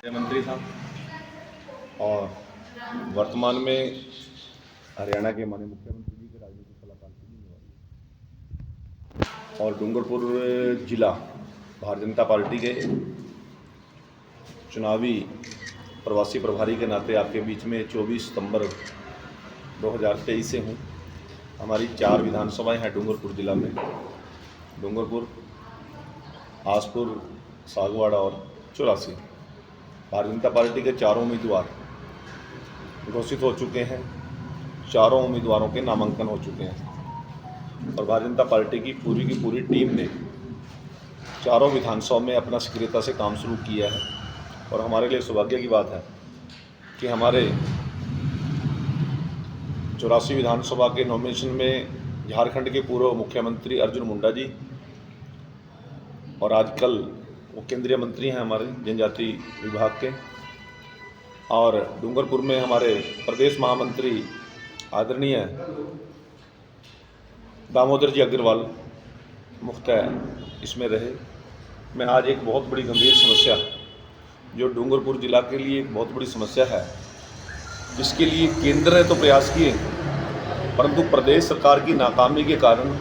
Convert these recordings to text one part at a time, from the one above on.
मंत्री था और वर्तमान में हरियाणा के माननीय मुख्यमंत्री जी के राजनीतिक सलाहकार और डूंगरपुर जिला भारतीय जनता पार्टी के चुनावी प्रवासी प्रभारी के नाते आपके बीच में 24 सितंबर 2023 से हूँ। हमारी 4 विधानसभाएं हैं डूंगरपुर जिला में। डूंगरपुर, आसपुर, सागवाड़ा और चौरासी। भारतीय जनता पार्टी के 4 उम्मीदवार घोषित हो चुके हैं। 4 उम्मीदवारों के नामांकन हो चुके हैं और भारतीय जनता पार्टी की पूरी टीम ने 4 विधानसभा में अपना सक्रियता से काम शुरू किया है। और हमारे लिए सौभाग्य की बात है कि हमारे 84 विधानसभा के नॉमिनेशन में झारखंड के पूर्व मुख्यमंत्री अर्जुन मुंडा जी और आजकल वो केंद्रीय मंत्री हैं हमारे जनजाति विभाग के, और डूंगरपुर में हमारे प्रदेश महामंत्री आदरणीय दामोदर जी अग्रवाल मुख्तः इसमें रहे। मैं आज एक बहुत बड़ी गंभीर समस्या जो डूंगरपुर जिला के लिए एक बहुत बड़ी समस्या है, जिसके लिए केंद्र ने तो प्रयास किए परंतु प्रदेश सरकार की नाकामी के कारण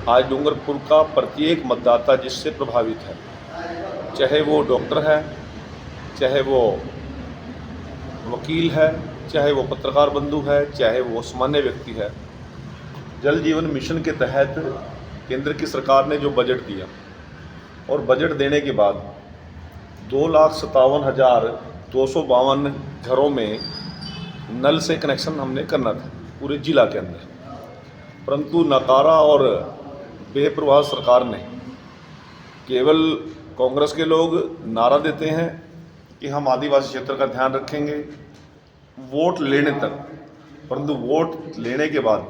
आज डूंगरपुर का प्रत्येक मतदाता जिससे प्रभावित है, चाहे वो डॉक्टर है, चाहे वो वकील है, चाहे वो पत्रकार बंधु है, चाहे वो सामान्य व्यक्ति है, जल जीवन मिशन के तहत केंद्र की सरकार ने जो बजट दिया और बजट देने के बाद 2,57,252 घरों में नल से कनेक्शन हमने करना था पूरे जिला के अंदर, परंतु नकारा और बेपरवाह सरकार ने केवल कांग्रेस के लोग नारा देते हैं कि हम आदिवासी क्षेत्र का ध्यान रखेंगे वोट लेने तक, परंतु वोट लेने के बाद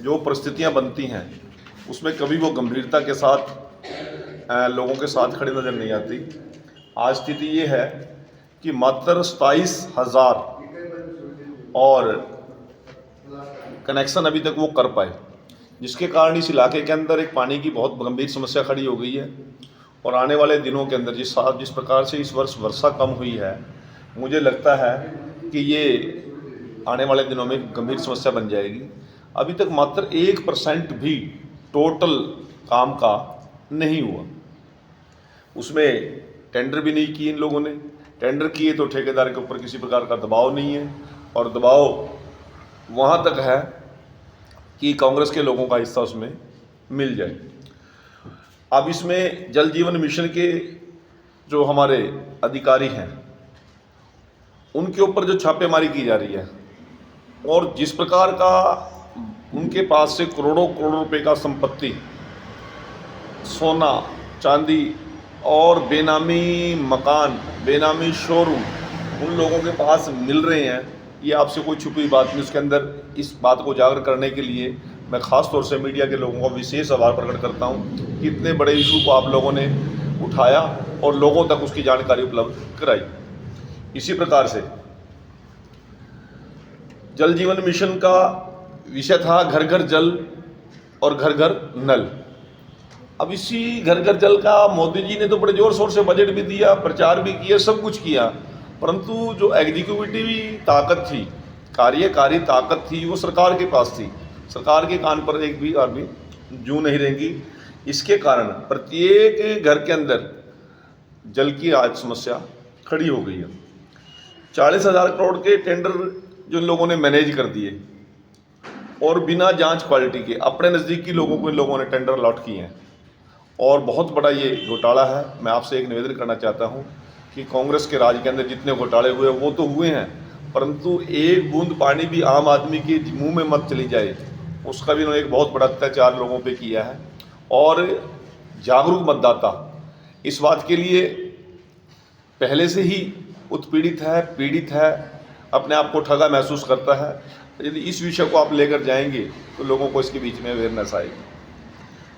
जो परिस्थितियां बनती हैं उसमें कभी वो गंभीरता के साथ लोगों के साथ खड़े नज़र नहीं आती। आज स्थिति ये है कि मात्र 27,000 और कनेक्शन अभी तक वो कर पाए, जिसके कारण इस इलाके के अंदर एक पानी की बहुत गंभीर समस्या खड़ी हो गई है। और आने वाले दिनों के अंदर जिस प्रकार से इस वर्ष वर्षा कम हुई है, मुझे लगता है कि ये आने वाले दिनों में गंभीर समस्या बन जाएगी। अभी तक मात्र 1% भी टोटल काम का नहीं हुआ, उसमें टेंडर भी नहीं किए इन लोगों ने। टेंडर किए तो ठेकेदार के ऊपर किसी प्रकार का दबाव नहीं है, और दबाव वहाँ तक है कि कांग्रेस के लोगों का हिस्सा उसमें मिल जाए। अब इसमें जल जीवन मिशन के जो हमारे अधिकारी हैं उनके ऊपर जो छापेमारी की जा रही है और जिस प्रकार का उनके पास से करोड़ों रुपए का संपत्ति, सोना, चांदी और बेनामी मकान, बेनामी शोरूम उन लोगों के पास मिल रहे हैं, ये आपसे कोई छुपी बात नहीं। उसके अंदर इस बात को उजागर करने के लिए मैं ख़ास तौर से मीडिया के लोगों का विशेष आभार प्रकट करता हूं कि इतने बड़े इशू को आप लोगों ने उठाया और लोगों तक उसकी जानकारी उपलब्ध कराई। इसी प्रकार से जल जीवन मिशन का विषय था घर घर जल और घर घर नल। अब इसी घर घर जल का मोदी जी ने तो बड़े जोर शोर से बजट भी दिया, प्रचार भी किया, सब कुछ किया, परंतु जो एग्जीक्यूटिव ताकत थी, कार्यकारी ताकत थी, वो सरकार के पास थी। सरकार के कान पर एक भी आदमी जूं नहीं रहेंगी। इसके कारण प्रत्येक घर के अंदर जल की आज समस्या खड़ी हो गई है। 40,000 करोड़ के टेंडर जो लोगों ने मैनेज कर दिए और बिना जांच क्वालिटी के अपने नज़दीकी लोगों को इन लोगों ने टेंडर अलॉट किए हैं, और बहुत बड़ा ये घोटाला है। मैं आपसे एक निवेदन करना चाहता हूँ कि कांग्रेस के राज के अंदर जितने घोटाले हुए वो तो हुए हैं, परंतु एक बूंद पानी भी आम आदमी के मुंह में मत चली जाए, उसका भी उन्होंने एक बहुत बड़ा अत्याचार लोगों पे किया है। और जागरूक मतदाता इस बात के लिए पहले से ही उत्पीड़ित है, पीड़ित है, अपने आप को ठगा महसूस करता है। यदि इस विषय को आप लेकर जाएंगे तो लोगों को इसके बीच में अवेयरनेस आएगी।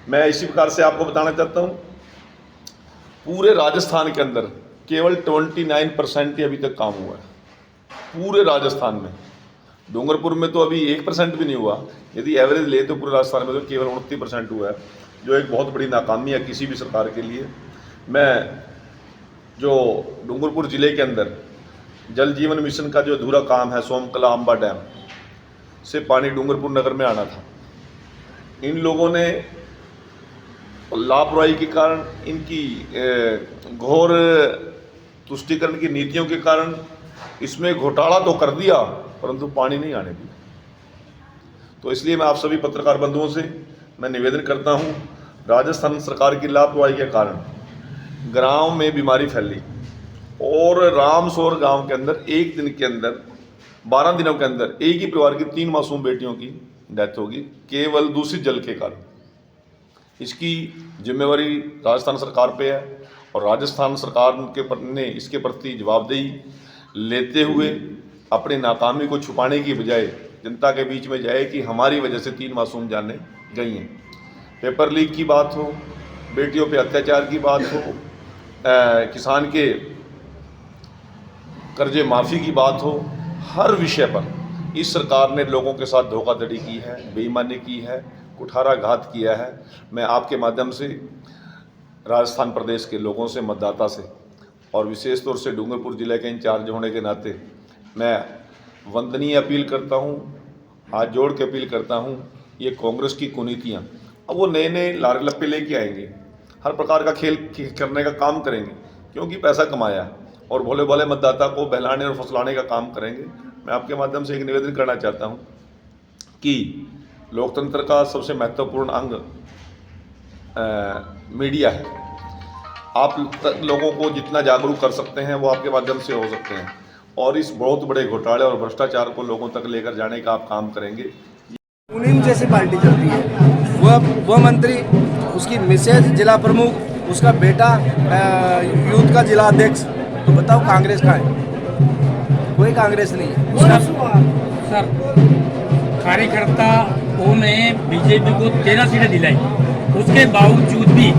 मैं इसी प्रकार से आपको बताना चाहता हूँ, पूरे राजस्थान के अंदर केवल 29% ही अभी तक काम हुआ है। पूरे राजस्थान में डूंगरपुर में तो अभी 1% भी नहीं हुआ। यदि एवरेज ले तो पूरे राजस्थान में तो केवल 29% हुआ है, जो एक बहुत बड़ी नाकामी है किसी भी सरकार के लिए। मैं जो डूंगरपुर ज़िले के अंदर जल जीवन मिशन का जो अधूरा काम है, सोमकला अंबा डैम से पानी डूंगरपुर नगर में आना था, इन लोगों ने लापरवाही के कारण, इनकी घोर तुष्टीकरण की नीतियों के कारण इसमें घोटाला तो कर दिया, परंतु पानी नहीं आने दिया। तो इसलिए मैं आप सभी पत्रकार बंधुओं से मैं निवेदन करता हूं, राजस्थान सरकार की लापरवाही के कारण गांव में बीमारी फैली और रामसोर गांव के अंदर एक दिन के अंदर 12 दिनों के अंदर एक ही परिवार की 3 मासूम बेटियों की डेथ होगी, केवल दूषित जल के कारण। इसकी जिम्मेवारी राजस्थान सरकार पे है और राजस्थान सरकार ने इसके प्रति जवाबदेही लेते हुए अपनी नाकामी को छुपाने की बजाय जनता के बीच में जाए कि हमारी वजह से 3 मासूम जानें गई हैं। पेपर लीक की बात हो, बेटियों पे अत्याचार की बात हो, किसान के कर्जे माफ़ी की बात हो, हर विषय पर इस सरकार ने लोगों के साथ धोखाधड़ी की है, बेईमानी की है, कुठाराघात किया है। मैं आपके माध्यम से राजस्थान प्रदेश के लोगों से, मतदाता से और विशेष तौर से डूंगरपुर जिले के इंचार्ज होने के नाते मैं वंदनीय अपील करता हूं, हाथ जोड़ के अपील करता हूं, ये कांग्रेस की कुनीतियां अब वो नए नए लारे लप्पे लेके आएंगे, हर प्रकार का खेल करने का काम करेंगे क्योंकि पैसा कमाया, और भोले भाले मतदाता को बहलाने और फुसलाने का काम करेंगे। मैं आपके माध्यम से एक निवेदन करना चाहता हूं कि लोकतंत्र का सबसे महत्वपूर्ण अंग मीडिया है। आप लोगों को जितना जागरूक कर सकते हैं वो आपके माध्यम से हो सकते हैं, और इस बहुत बड़े घोटाले और भ्रष्टाचार को लोगों तक लेकर जाने का आप काम करेंगे। मुनीम जैसी पार्टी चलती है, वो मंत्री, उसकी मिसेज जिला प्रमुख, उसका बेटा यूथ का जिला अध्यक्ष, तो बताओ कांग्रेस का है? कोई कांग्रेस नहीं है। सर कार्यकर्ताओं ने बीजेपी को 13 सीटें दिलाई, उसके बावजूद भी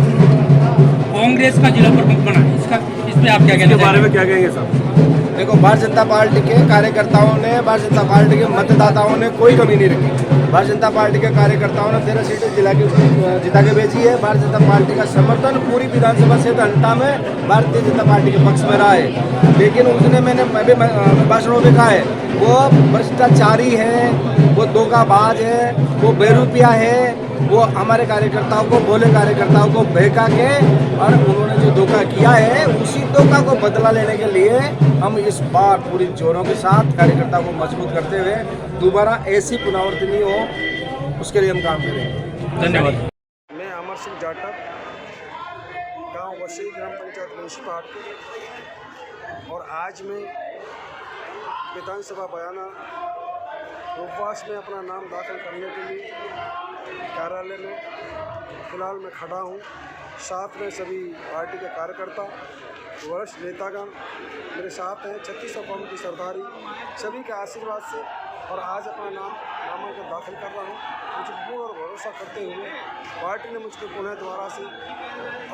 कांग्रेस का जिला प्रमुख बना। इस पे आप क्या कहना बारे में क्या कहेंगे साहब? देखो, भारतीय जनता पार्टी के कार्यकर्ताओं ने, भारतीय जनता पार्टी के मतदाताओं ने कोई कमी नहीं रखी। भारतीय जनता पार्टी के कार्यकर्ताओं ने 13 सीटें जिता के भेजी है। भारतीय जनता पार्टी का समर्थन पूरी विधानसभा क्षेत्र हल्टा में भारतीय जनता पार्टी के पक्ष में रहा है। लेकिन उसने मैंने भाषणों में कहा है वो भ्रष्टाचारी है, वो धोखाबाज है, वो बेरुपया है, वो हमारे कार्यकर्ताओं को, भोले कार्यकर्ताओं को बहका के, और उन्होंने जो धोखा किया है उसी धोखा को बदला लेने के लिए हम इस बार पूरी जोरों के साथ कार्यकर्ताओं को मजबूत करते हुए दोबारा ऐसी पुनरावृत्ति नहीं हो, उसके लिए हम काम करेंगे। धन्यवाद। मैं अमर सिंह जाटव, गांव वसई, ग्राम पंचायत मुंशीपाट, और आज मैं विधानसभा बयाना उपवास में अपना नाम दाखिल करने के लिए कार्यालय में फिलहाल मैं खड़ा हूँ। साथ में सभी पार्टी के कार्यकर्ता, वरिष्ठ नेतागण मेरे साथ हैं, 3600 कौम की सरदारी, सभी के आशीर्वाद से, और आज अपना नामांकन दाखिल कर रहा हूँ। मुझे पूर्ण और भरोसा करते हुए पार्टी ने मुझको पुनः दोबारा से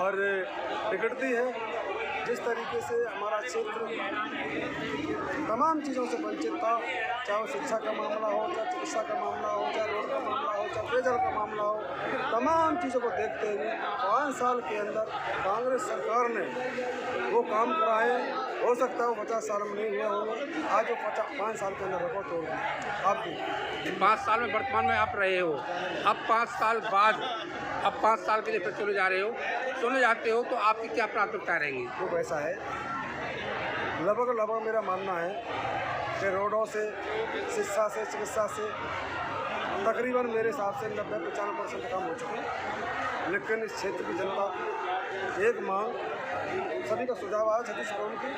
और टिकट दी है। जिस तरीके से हमारा क्षेत्र तमाम चीज़ों से वंचित था, चाहे शिक्षा का मामला हो, चाहे चिकित्सा का मामला हो, चाहे रोड का मामला हो, चाहे पेयजल का मामला हो, तमाम चीज़ों को देखते हुए 5 साल के अंदर कांग्रेस सरकार ने वो काम कराए। हो सकता है वो 50 साल में नहीं हुआ होंगे, आज वो 5 साल के अंदर रिकॉर्ड हो गया। आप 5 साल में वर्तमान में आप रहे हो, अब 5 साल बाद, अब 5 साल के लिए फिर चले जा रहे हो, चले जाते हो तो आपकी क्या प्राथमिकताएं रहेंगी? वो वैसा है, लगभग मेरा मानना है कि रोडों से, शिक्षा से, चिकित्सा से तकरीबन मेरे हिसाब से 90-95% काम हो चुके हैं। लेकिन इस क्षेत्र की जनता एक मांग, सभी का सुझाव आया 36 कौम की,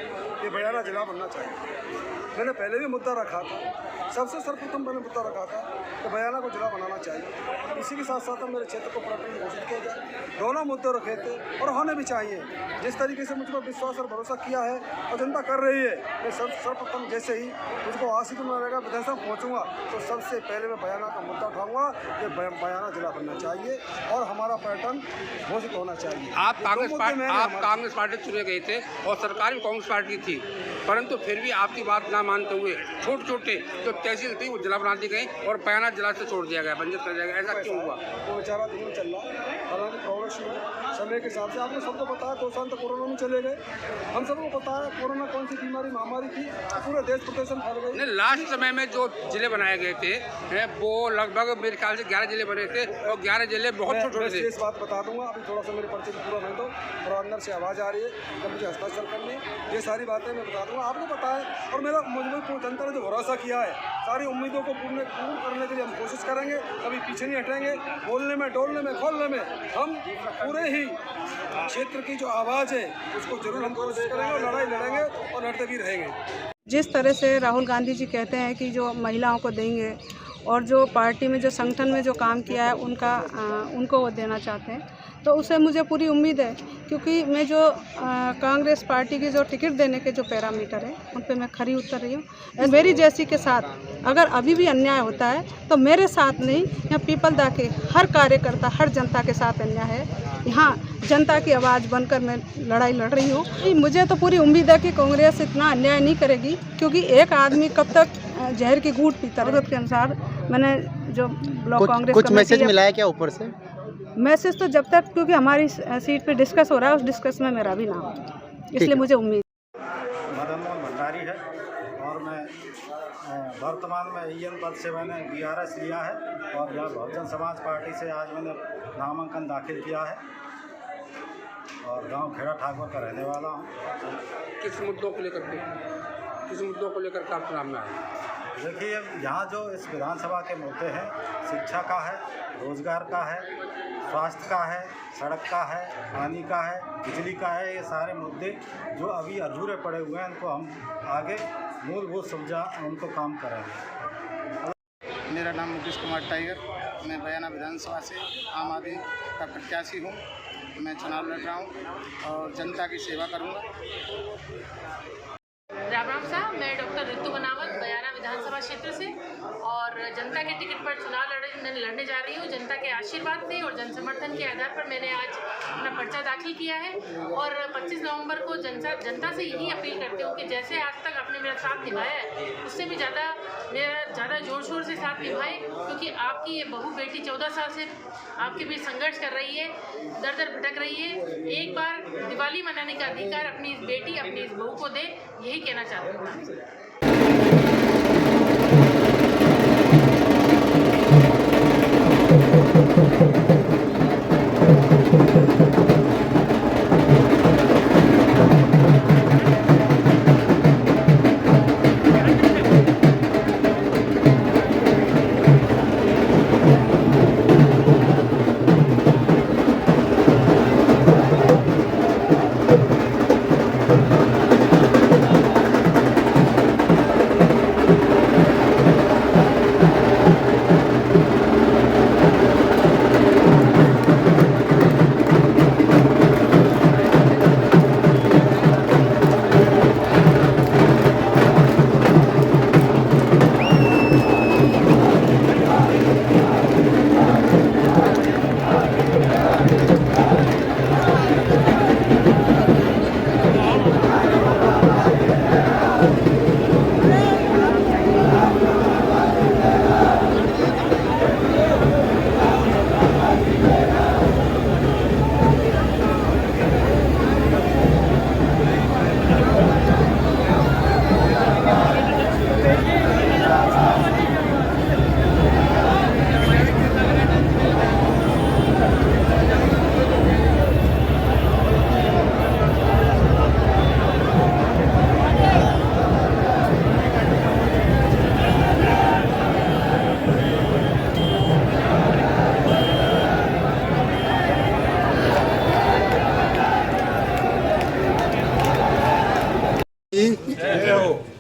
कि बयाना जिला बनना चाहिए। मैंने पहले भी मुद्दा रखा था, सबसे सर्वप्रथम मैंने मुद्दा रखा था कि बयाना को जिला बनाना चाहिए। इसी के साथ साथ मेरे क्षेत्र को पर्यटन घोषित किया जाए। दोनों मुद्दे रखे थे और होने भी चाहिए। जिस तरीके से मुझ पर विश्वास और भरोसा किया है और जनता कर रही है, मैं सर्वप्रथम जैसे ही मुझको आशीष मिलेगा, विधानसभा पहुँचूँगा तो सबसे पहले मैं बयाना का मुद्दा उठाऊँगा कि बयाना जिला बनना चाहिए और हमारा पर्यटन घोषित होना चाहिए। आप कांग्रेस पार्टी चुने गए थे और सरकार भी कांग्रेस पार्टी की थी, परंतु फिर भी आपकी बात ना मानते हुए छोटे छोटे जो तहसील थी वो जिला बना दी गई और बयाना जिला से छोड़ दिया गया, बंजर कर दिया गया। ऐसा क्यों हुआ? वो बेचारा दिन चल रहा है, हालांकि प्रोग्रेस समय के हिसाब से आपको सबको पता है 2 साल तक कोरोना में चले गए, हम सबको पता है कोरोना कौन सी बीमारी महामारी थी, पूरे देश प्रदेश में फैल गई। नहीं, लास्ट समय में जो जिले बनाए गए थे वो लगभग मेरे ख्याल से 11 जिले बने थे और 11 जिले बहुत छोटे छोटे थे। इस बात बता दूंगा, अभी थोड़ा सा मेरे परिचय पूरा नहीं दो और अंदर से आवाज़ आ रही है जब मुझे हस्ताक्षर करनी, ये सारी बातें मैं बता दूंगा, आपको पता है। और मेरा मुझे जनता ने जो भरोसा किया है, सारी उम्मीदों को पूर्ण करने के लिए हम कोशिश करेंगे, कभी पीछे नहीं हटेंगे। बोलने में, डोलने में, खोलने में हम पूरे ही क्षेत्र की जो आवाज़ है उसको जरूर हम कोशिश करेंगे और लड़ाई लड़ेंगे और लड़ते भी रहेंगे। जिस तरह से राहुल गांधी जी कहते हैं कि जो महिलाओं को देंगे और जो पार्टी में जो संगठन में जो काम किया है उनको वो देना चाहते हैं, तो उसे मुझे पूरी उम्मीद है, क्योंकि मैं जो कांग्रेस पार्टी की जो टिकट देने के जो पैरामीटर है उन पे मैं खरी उतर रही हूँ। मेरी जैसी के साथ अगर अभी भी अन्याय होता है तो मेरे साथ नहीं, यहाँ पीपलदा के हर कार्यकर्ता, हर जनता के साथ अन्याय है। यहाँ जनता की आवाज़ बनकर मैं लड़ाई लड़ रही हूँ। मुझे तो पूरी उम्मीद है कि कांग्रेस इतना अन्याय नहीं करेगी, क्योंकि एक आदमी कब तक जहर की घूंट पीता। जरूरत के अनुसार मैंने जो ब्लॉक कांग्रेस कुछ मैसेज मिला है क्या ऊपर से? मैसेज तो जब तक, क्योंकि हमारी सीट पे डिस्कस हो रहा है, उस डिस्कस में मेरा भी नाम है, इसलिए मुझे उम्मीद। मदन मोहन भंडारी है और मैं वर्तमान में EN पद से मैंने BRS लिया है और यहाँ बहुजन समाज पार्टी से आज मैंने नामांकन दाखिल किया है और गांव खेड़ा ठाकुर का रहने वाला हूँ। किस मुद्दों को लेकर आपके नाम में आया? देखिए, यहाँ जो इस विधानसभा के मुद्दे हैं, शिक्षा का है, रोजगार का है, स्वास्थ्य का है, सड़क का है, पानी का है, बिजली का है, ये सारे मुद्दे जो अभी अधूरे पड़े हुए हैं उनको हम आगे मूलभूत सुविधा उनको काम करेंगे। मेरा नाम मुकेश कुमार टाइगर, मैं बयाना विधानसभा से आम आदमी का प्रत्याशी हूँ। मैं चुनाव लड़ रहा हूँ और जनता की सेवा करूँगा। राम राम साहब, मैं डॉक्टर ऋतु बनावत बयाना विधानसभा क्षेत्र से और जनता के टिकट पर चुनाव लड़ने जा रही हूँ। जनता के आशीर्वाद से और जन समर्थन के आधार पर मैंने आज अपना पर्चा दाखिल किया है और 25 नवंबर को जनता से यही अपील करती हूँ कि जैसे आज तक आपने मेरा साथ निभाया है, उससे भी ज़्यादा जोर शोर से साथ निभाए, क्योंकि आपकी ये बहू बेटी 14 साल से आपके बीच संघर्ष कर रही है, दर दर भटक रही है। एक बार दिवाली मनाने का अधिकार अपनी इस बेटी, अपनी इस बहू को दे, यही कहना चाहती हूँ।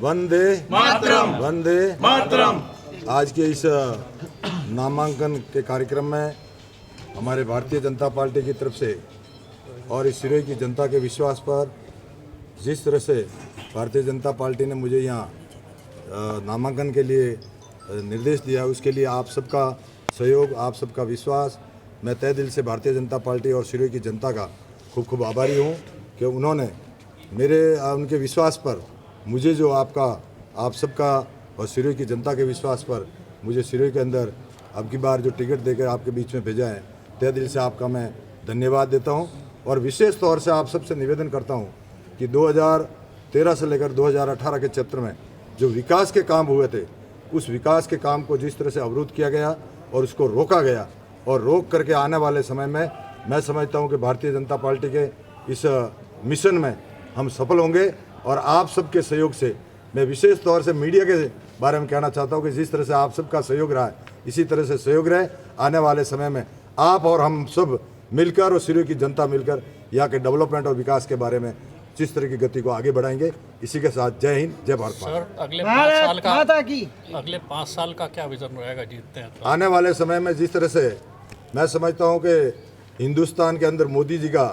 वंदे मातरम, वंदे मातरम। आज के इस नामांकन के कार्यक्रम में हमारे भारतीय जनता पार्टी की तरफ से और इस सिरोही की जनता के विश्वास पर जिस तरह से भारतीय जनता पार्टी ने मुझे यहाँ नामांकन के लिए निर्देश दिया, उसके लिए आप सबका सहयोग, आप सबका विश्वास, मैं तहे दिल से भारतीय जनता पार्टी और सिरोही की जनता का खूब खूब आभारी हूँ कि उन्होंने उनके विश्वास पर मुझे जो आप सबका और सिरोही की जनता के विश्वास पर मुझे सिरोही के अंदर अब की बार जो टिकट देकर आपके बीच में भेजा है, तहे दिल से आपका मैं धन्यवाद देता हूं। और विशेष तौर से आप सबसे निवेदन करता हूं कि 2013 से लेकर 2018 के चक्र में जो विकास के काम हुए थे, उस विकास के काम को जिस तरह से अवरुद्ध किया गया और उसको रोका गया, और रोक करके आने वाले समय में मैं समझता हूं कि भारतीय जनता पार्टी के इस मिशन में हम सफल होंगे। और आप सबके सहयोग से, मैं विशेष तौर से मीडिया के बारे में कहना चाहता हूं कि जिस तरह से आप सबका सहयोग रहा है, इसी तरह से सहयोग रहे। आने वाले समय में आप और हम सब मिलकर और सिरोही की जनता मिलकर यहाँ के डेवलपमेंट और विकास के बारे में जिस तरह की गति को आगे बढ़ाएंगे। इसी के साथ जय हिंद, जय भारत। सर, अगले 5 साल का क्या विजन रहेगा जीतते हैं तो? आने वाले समय में जिस तरह से मैं समझता हूं कि हिंदुस्तान के अंदर मोदी जी का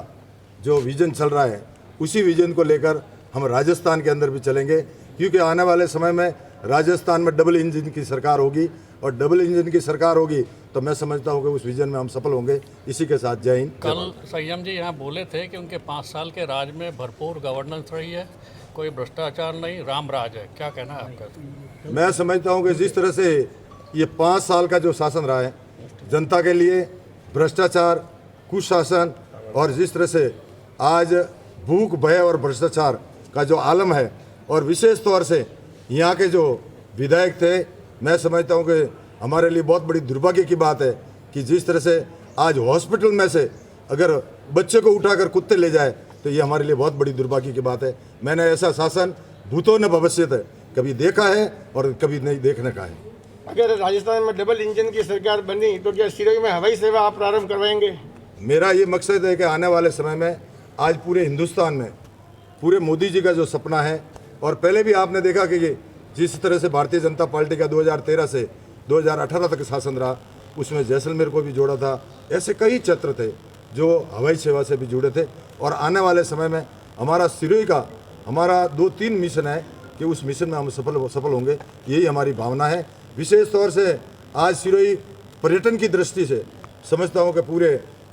जो विजन चल रहा है, उसी विजन को लेकर हम राजस्थान के अंदर भी चलेंगे, क्योंकि आने वाले समय में राजस्थान में डबल इंजन की सरकार होगी, और डबल इंजन की सरकार होगी तो मैं समझता हूं कि उस विजन में हम सफल होंगे। इसी के साथ जय हिंद। कल संयम जी यहाँ बोले थे कि उनके 5 साल के राज में भरपूर गवर्नेंस रही है, कोई भ्रष्टाचार नहीं, राम राज है, क्या कहना है आपका? मैं समझता हूं कि जिस तरह से ये 5 साल का जो शासन रहा है जनता के लिए, भ्रष्टाचार, कुशासन, और जिस तरह से आज भूख, भय और भ्रष्टाचार का जो आलम है, और विशेष तौर से यहाँ के जो विधायक थे, मैं समझता हूँ कि हमारे लिए बहुत बड़ी दुर्भाग्य की बात है कि जिस तरह से आज हॉस्पिटल में से अगर बच्चे को उठाकर कुत्ते ले जाए तो ये हमारे लिए बहुत बड़ी दुर्भाग्य की बात है। मैंने ऐसा शासन भूतों ने भविष्य है कभी देखा है और कभी नहीं देखने का है। अगर राजस्थान में डबल इंजन की सरकार बनी तो क्या सिरोही में हवाई सेवा आप प्रारंभ करवाएंगे? मेरा ये मकसद है कि आने वाले समय में आज पूरे हिंदुस्तान में पूरे मोदी जी का जो सपना है, और पहले भी आपने देखा कि जिस तरह से भारतीय जनता पार्टी का 2013 से 2018 तक शासन रहा, उसमें जैसलमेर को भी जोड़ा था। ऐसे कई क्षेत्र थे जो हवाई सेवा से भी जुड़े थे, और आने वाले समय में हमारा सिरोही का हमारा 2-3 मिशन है कि उस मिशन में हम सफल होंगे, यही हमारी भावना है। विशेष तौर से आज सिरोही पर्यटन की दृष्टि से समझता हूँ कि पूरे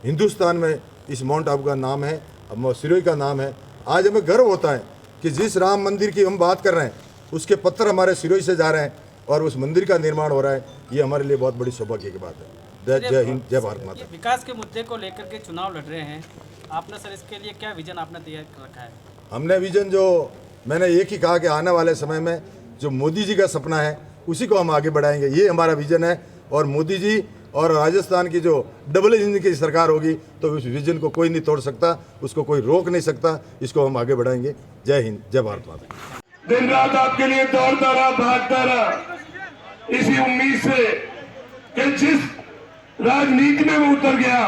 हिंदुस्तान में इस माउंट आबू का नाम है, सिरोही का नाम है। आज हमें गर्व होता है कि जिस राम मंदिर की हम बात कर रहे हैं, उसके पत्थर हमारे सिरोही से जा रहे हैं और उस मंदिर का निर्माण हो रहा है। ये हमारे लिए बहुत बड़ी सौभाग्य की बात है। जय हिंद, जय भारत माता। विकास के मुद्दे को लेकर के चुनाव लड़ रहे हैं आपने, सर इसके लिए क्या विजन आपने तैयार कर रखा है? हमने विजन जो मैंने एक ही कहा कि आने वाले समय में जो मोदी जी का सपना है उसी को हम आगे बढ़ाएंगे, ये हमारा विजन है। और मोदी जी और राजस्थान की जो डबल इंजन की सरकार होगी तो उस विजन को कोई नहीं तोड़ सकता, उसको कोई रोक नहीं सकता, इसको हम आगे बढ़ाएंगे। जय हिंद, जय भारत माता। दिन रात आपके लिए दौड़ता रहा, भागता रहा, इसी उम्मीद से कि जिस राजनीति में मैं उतर गया,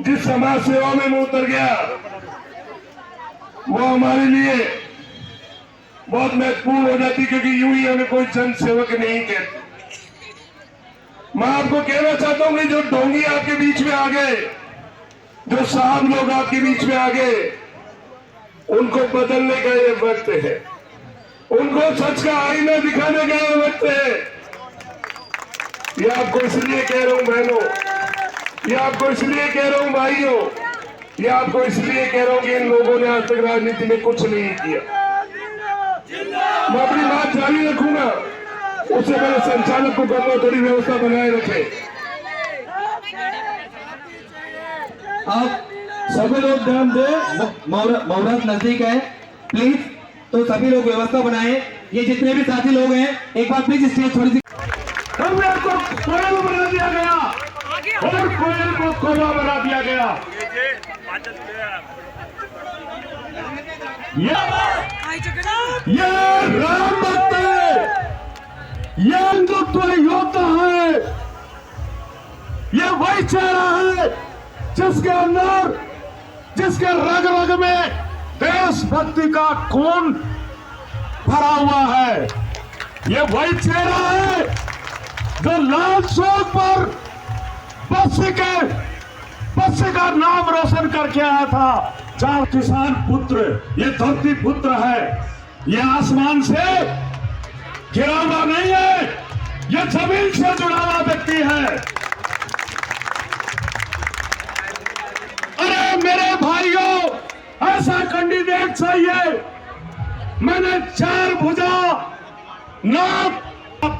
जिस समाज सेवा में मैं उतर गया, वो हमारे लिए बहुत महत्वपूर्ण हो जाती, क्योंकि यूं ही हमें कोई जन सेवक नहीं कहते। मैं आपको कहना चाहता हूं कि जो ढोंगी आपके बीच में आ गए, जो साहब लोग आपके बीच में आ गए, उनको बदलने का ये वक्त है, उनको सच का आईना दिखाने का ये वक्त है। ये आपको इसलिए कह रहा हूं बहनों, ये आपको इसलिए कह रहा हूं भाइयों, ये आपको इसलिए कह रहा हूं कि इन लोगों ने आज तक राजनीति में कुछ नहीं किया। मैं अपनी बात जारी रखूंगा, उससे पहले संचालक को कहूंगा थोड़ी व्यवस्था बनाए रखे। आप सभी लोग ध्यान दें, मुहूर्त नजदीक है प्लीज, तो सभी लोग व्यवस्था बनाएं। ये जितने भी साथी लोग हैं एक बार प्लीज स्टेज थोड़ी सी। कौवे को कोयल बना दिया गया और कोयल को कौवा बना दिया गया। ये राम भक्त है, ये हिंदुत्व योद्धा है, ये वही चेहरा है जिसके अंदर, जिसके रग रग में देशभक्ति का खून भरा हुआ है। ये वही चेहरा है जो लाल चौक पर बस्सी का नाम रोशन करके आया था। जहाँ किसान पुत्र, ये धरती पुत्र है, ये आसमान से गिरा हुआ नहीं है, ये जमीन से जुड़ा हुआ व्यक्ति है। अरे मेरे भाइयों, ऐसा कैंडिडेट चाहिए मैंने 4 भुजा नाक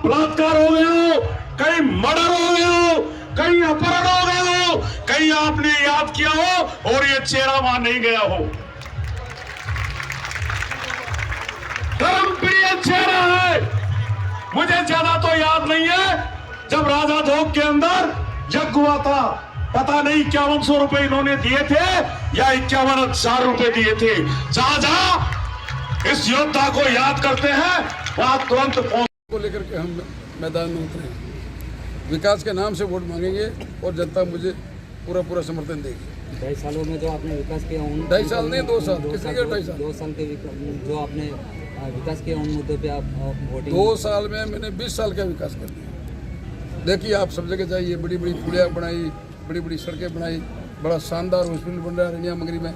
बलात्कार हो गए हो, कहीं मर्डर हो गए हो, कहीं अपहरण हो गए हो, कहीं आपने याद किया हो और ये चेहरा वहां नहीं गया हो। धर्म प्रिय चेहरा है। मुझे ज्यादा तो याद नहीं है जब राजा धोक के अंदर जग हुआ था, पता नहीं 5100 रुपए इन्होंने दिए थे या 51,000 रुपए दिए थे। जहां जहां इस योद्धा को याद करते हैं वहां तुरंत को लेकर के हम मैदान में उतरे। विकास के नाम से वोट मांगेंगे और जनता मुझे पूरा समर्थन देगी। 2.5 सालों में जो आपने विकास किया, 2.5 साल नहीं 2 साल, किसी के 2.5 साल, 2 साल के जो आपने विकास किया, उन मुद्दों पे आप वोटिंग 2 साल में मैंने 20 साल का विकास कर दिया। देखिए आप सब जगह जाइए, बड़ी बड़ी पुलियाँ बनाई, बड़ी बड़ी सड़कें बनाई, बड़ा शानदार हॉस्पिटल बन रहा है रनिया मंगरी में।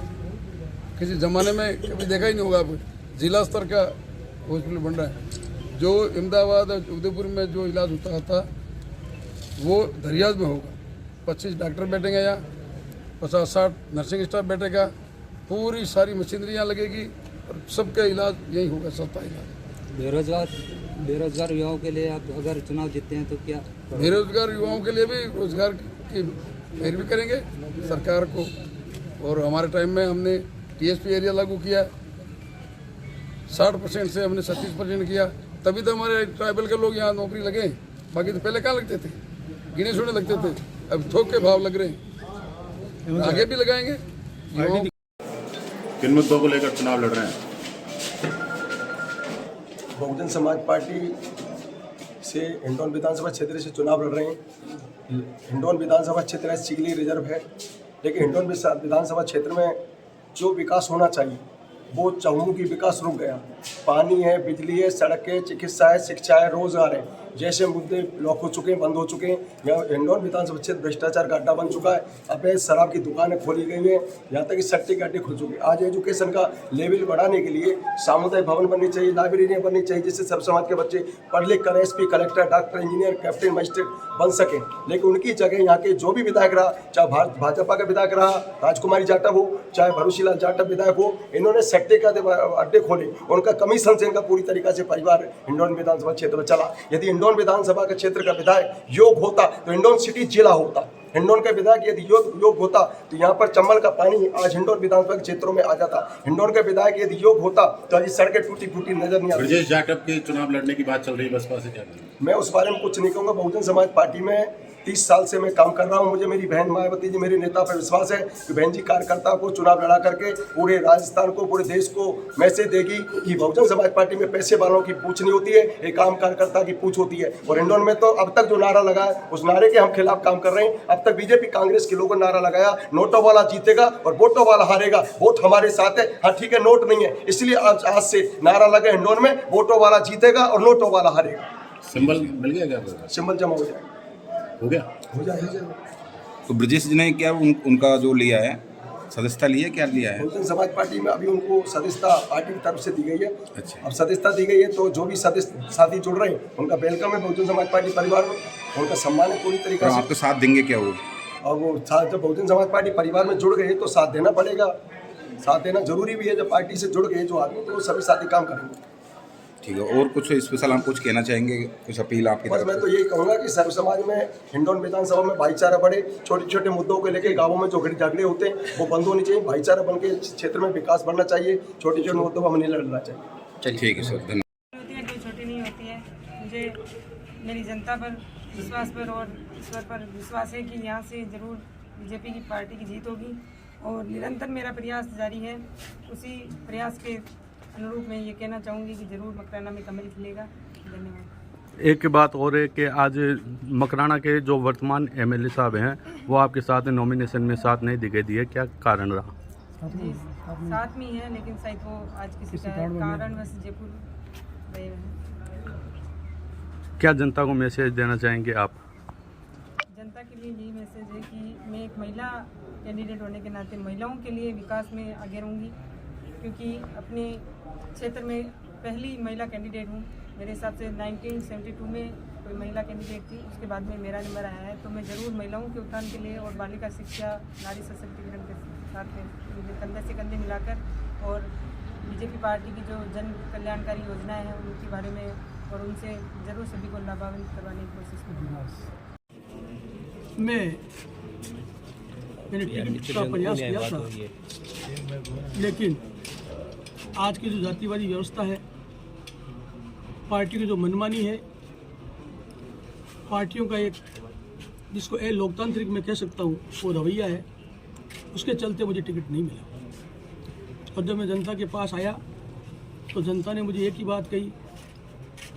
किसी ज़माने में कभी देखा ही नहीं होगा, जिला स्तर का हॉस्पिटल बन रहा है। जो अहमदाबाद और उदयपुर में जो इलाज होता था वो धरियाज में होगा। 25 डॉक्टर बैठेंगे यहाँ, 50-60 नर्सिंग स्टाफ बैठेगा, पूरी सारी मशीनरियाँ लगेगी और सबका इलाज यही होगा, सस्ता इलाज। बेरोजगार युवाओं के लिए आप अगर चुनाव जीतते हैं तो क्या? बेरोजगार युवाओं के लिए भी रोजगार की पैरवी करेंगे सरकार को। और हमारे टाइम में हमने TSP एरिया लागू किया, 60% से हमने 37% किया, तभी तो हमारे ट्राइबल के लोग यहाँ नौकरी लगे। बाकी तो पहले कहाँ लगते थे, गिने चुने लगते थे, अब थोक के भाव लग रहे हैं, आगे भी लगाएंगे। किन मुद्दों को लेकर चुनाव लड़ रहे हैं? बहुजन समाज पार्टी से हिंडौन विधानसभा क्षेत्र से चुनाव लड़ रहे हैं। हिंडौन विधानसभा क्षेत्र चिगली रिजर्व है, लेकिन हिंडौन विधानसभा क्षेत्र में जो विकास होना चाहिए वो चहुमुखी विकास रुक गया। पानी है, बिजली है, सड़क है, चिकित्सा है, शिक्षा है, रोजगार है, जैसे मुद्दे लॉक हो चुके हैं, बंद हो चुके हैं। यहाँ हिंडौन विधानसभा क्षेत्र भ्रष्टाचार का अड्डा बन चुका है। अवैध शराब की दुकानें खोली गई हैं, यहाँ तक कि सट्टे के अड्डे खुल चुके हैं। आज एजुकेशन का लेवल बढ़ाने के लिए सामुदायिक भवन बननी चाहिए, लाइब्रेरियाँ बननी चाहिए, जिससे सब समाज के बच्चे पढ़ लिख कर SP, collector, doctor, engineer, captain, magistrate बन सकें। लेकिन उनकी जगह यहाँ के जो भी विधायक रहा, चाहे भाजपा का विधायक रहा राजकुमारी जाटव हो, चाहे भरूशीलाल जाटव विधायक हो, इन्होंने सट्टे का अड्डे खोले। उनका कमीशन से इनका पूरी तरीका से परिवार हिंडौन विधानसभा क्षेत्र में चला। यदि हिंडौन विधानसभा के क्षेत्र का विधायक योग होता तो हिंडौन सिटी जिला होता। हिंडौन का विधायक यदि योग होता तो यहाँ पर चंबल का पानी आज हिंडौन विधानसभा के क्षेत्रों में आ जाता। हिंडौन का विधायक यदि योग होता तो आज सड़कें टूटी फूटी नजर नहीं आती। ब्रजेश जाटव के चुनाव लड़ने की बात चल रही है, बसपा से क्या? मैं उस बारे में कुछ नहीं कहूँगा। बहुजन समाज पार्टी में 30 साल से मैं काम कर रहा हूं। मुझे मेरी बहन मायावती जी, मेरे नेता पर विश्वास है कि बहन जी कार्यकर्ता को चुनाव लड़ा करके पूरे राजस्थान को, पूरे देश को मैसेज देगी कि बहुजन समाज पार्टी में पैसे वालों की पूछ नहीं होती है, एक आम कार्यकर्ता की पूछ होती है। और हिंडौन में तो अब तक जो नारा लगा है उस नारे के हम खिलाफ काम कर रहे हैं। अब तक बीजेपी कांग्रेस के लोगों ने नारा लगाया नोटों वाला जीतेगा और वोटों वाला हारेगा, वोट हमारे साथ है। हाँ ठीक है, नोट नहीं है, इसलिए आज से नारा लगे हिंडौन में वोटों वाला जीतेगा और नोटों वाला हारेगा। सिंबल मिल गया क्या? सिंबल जमा हो जाएगा, हो गया, हो जाएगा। तो ब्रजेश जी ने क्या उनका जो लिया है, सदस्यता ली है, क्या लिया है? बहुजन समाज पार्टी में अभी उनको सदस्यता पार्टी की तरफ से दी गई है। अच्छा, अब सदस्यता दी गई है तो जो भी सदस्य साथी जुड़ रहे हैं उनका वेलकम है बहुजन समाज पार्टी परिवार में, उनका सम्मान है पूरी तरीके से। आपको साथ देंगे क्या वो? और वो साथ जब बहुजन समाज पार्टी परिवार में जुड़ गए तो साथ देना पड़ेगा, साथ देना जरूरी भी है। जब पार्टी से जुड़ गए जो आदमी तो सभी साथी काम करेंगे। ठीक है, और कुछ स्पेशल हम कुछ कहना चाहेंगे, कुछ अपील आपकी बस तरफ? मैं तो यही कहूँगा कि सर्व समाज में हिंडौन विधानसभा में भाईचारा बढ़े। छोटे छोटे मुद्दों को लेकर गांवों में जो झगड़े होते हैं वो बंद होनी चाहिए। भाईचारा बन के क्षेत्र में विकास बढ़ना चाहिए। छोटे छोटे मुद्दों पर हमें नहीं लड़ना चाहिए। चलिए ठीक है सर, धन्यवाद। होती है, कोई छोटी नहीं होती है। मुझे मेरी जनता पर विश्वास पर और ईश्वर पर विश्वास है कि यहाँ से ज़रूर बीजेपी की पार्टी की जीत होगी और निरंतर मेरा प्रयास जारी है। उसी प्रयास के अनुरूप मैं ये कहना चाहूँगी कि ज़रूर मकराना में कमल खिलेगा। धन्यवाद। एक बात और है कि आज मकराना के जो वर्तमान MLA साहब हैं वो आपके साथ नॉमिनेशन में साथ नहीं दिखाई दिए, क्या कारण रहा? जी साथ में ही है, लेकिन शायद वो आज किसी कारणवश जयपुर गए हैं। क्या जनता को मैसेज देना चाहेंगे आप? जनता के लिए यही मैसेज है कि मैं एक महिला कैंडिडेट होने के नाते महिलाओं के लिए विकास में आगे रहूँगी, क्योंकि अपने क्षेत्र में पहली महिला कैंडिडेट हूँ। मेरे हिसाब से 1972 में कोई महिला कैंडिडेट थी, उसके बाद में मेरा नंबर आया है। तो मैं ज़रूर महिलाओं के उत्थान के लिए और बालिका शिक्षा, नारी सशक्तिकरण के साथ में कंधे से कंधे मिलाकर और बीजेपी पार्टी की जो जन कल्याणकारी योजनाएं हैं उनके बारे में और उनसे ज़रूर सभी को लाभान्वित करवाने की कोशिश करूँगा। मैंने टिकट का प्रयास किया था, लेकिन आज की जो जातिवादी व्यवस्था है, पार्टी की जो मनमानी है, पार्टियों का एक जिसको लोकतांत्रिक मैं कह सकता हूँ वो रवैया है, उसके चलते मुझे टिकट नहीं मिला। और जब मैं जनता के पास आया तो जनता ने मुझे एक ही बात कही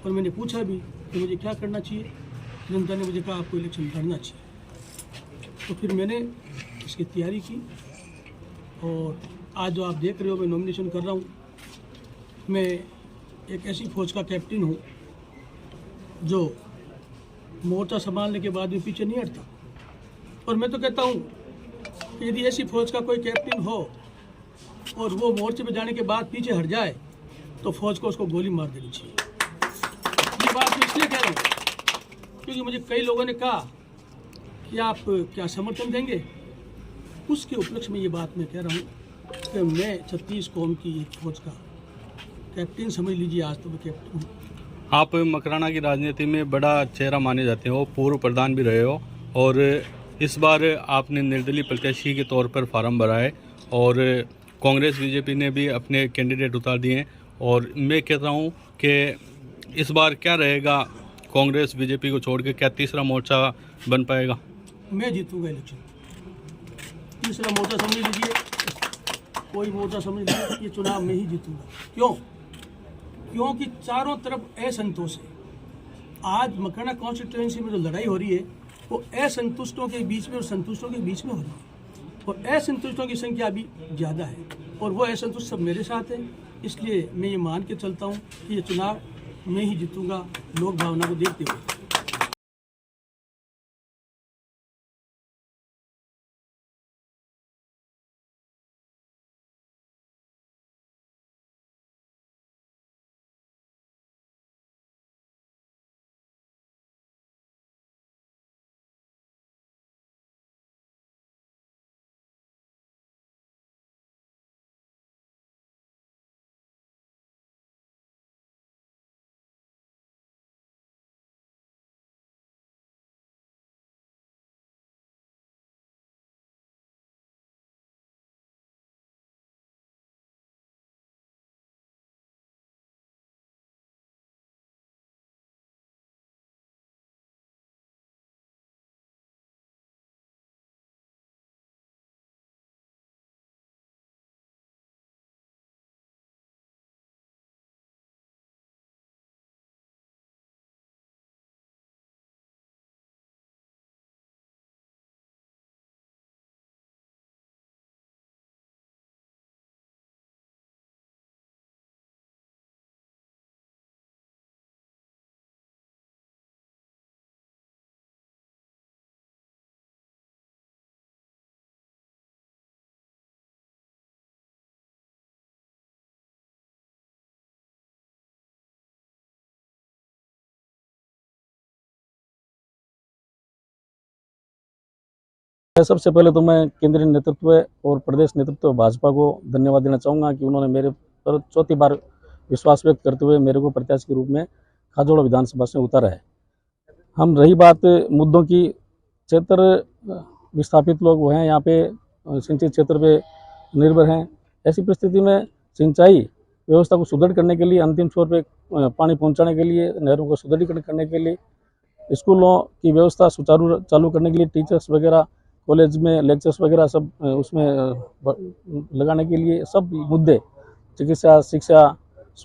और मैंने पूछा भी कि मुझे क्या करना चाहिए। जनता ने मुझे कहा आपको इलेक्शन लड़ना चाहिए। तो फिर मैंने इसकी तैयारी की और आज जो आप देख रहे हो मैं नॉमिनेशन कर रहा हूँ। मैं एक ऐसी फौज का कैप्टन हूँ जो मोर्चा संभालने के बाद भी पीछे नहीं हटता। और मैं तो कहता हूँ कि यदि ऐसी फौज का कोई कैप्टन हो और वो मोर्चे पे जाने के बाद पीछे हट जाए तो फौज को उसको गोली मार देनी चाहिए। ये बात मैं इसलिए कह रहा हूँ क्योंकि मुझे कई लोगों ने कहा कि आप क्या समर्थन देंगे। उसके उपलक्ष्य में ये बात मैं कह रहा हूँ कि मैं 36 कौम की एक फौज का कैप्टन समझ लीजिए। आज तो मैं कैप्टन हूँ। आप मकराना की राजनीति में बड़ा चेहरा माने जाते हो, पूर्व प्रधान भी रहे हो और इस बार आपने निर्दलीय प्रत्याशी के तौर पर फार्म भरा है और कांग्रेस बीजेपी ने भी अपने कैंडिडेट उतार दिए हैं। और मैं कहता हूँ कि इस बार क्या रहेगा, कांग्रेस बीजेपी को छोड़ के क्या तीसरा मोर्चा बन पाएगा? मैं जीतूंगा इलेक्शन। तीसरा मोर्चा समझ लीजिए, कोई मोर्चा समझ लीजिए, ये चुनाव में ही जीतूंगा। क्यों? क्योंकि चारों तरफ असंतोष है। आज मकराना कॉन्स्टिट्यूएंसी में जो लड़ाई हो रही है वो असंतुष्टों के बीच में और संतुष्टों के बीच में हो रही है और असंतुष्टों की संख्या भी ज़्यादा है और वो असंतुष्ट सब मेरे साथ है। इसलिए मैं ये मान के चलता हूँ कि ये चुनाव मैं ही जीतूंगा लोक भावना को देखते हुए। सबसे पहले तो मैं केंद्रीय नेतृत्व और प्रदेश नेतृत्व भाजपा को धन्यवाद देना चाहूँगा कि उन्होंने मेरे पर चौथी बार विश्वास व्यक्त करते हुए मेरे को प्रत्याशी के रूप में खाजोड़ा विधानसभा से उतारा है। हम रही बात मुद्दों की, क्षेत्र विस्थापित लोग वो हैं, यहाँ पे सिंचित क्षेत्र पे निर्भर हैं। ऐसी परिस्थिति में सिंचाई व्यवस्था को सुदृढ़ करने के लिए, अंतिम छोर पे पानी पहुँचाने के लिए, नहरों को सुदृढ़ीकरण करने के लिए, स्कूलों की व्यवस्था सुचारू चालू करने के लिए, टीचर्स वगैरह कॉलेज में लेक्चर्स वगैरह सब उसमें लगाने के लिए, सब मुद्दे चिकित्सा, शिक्षा,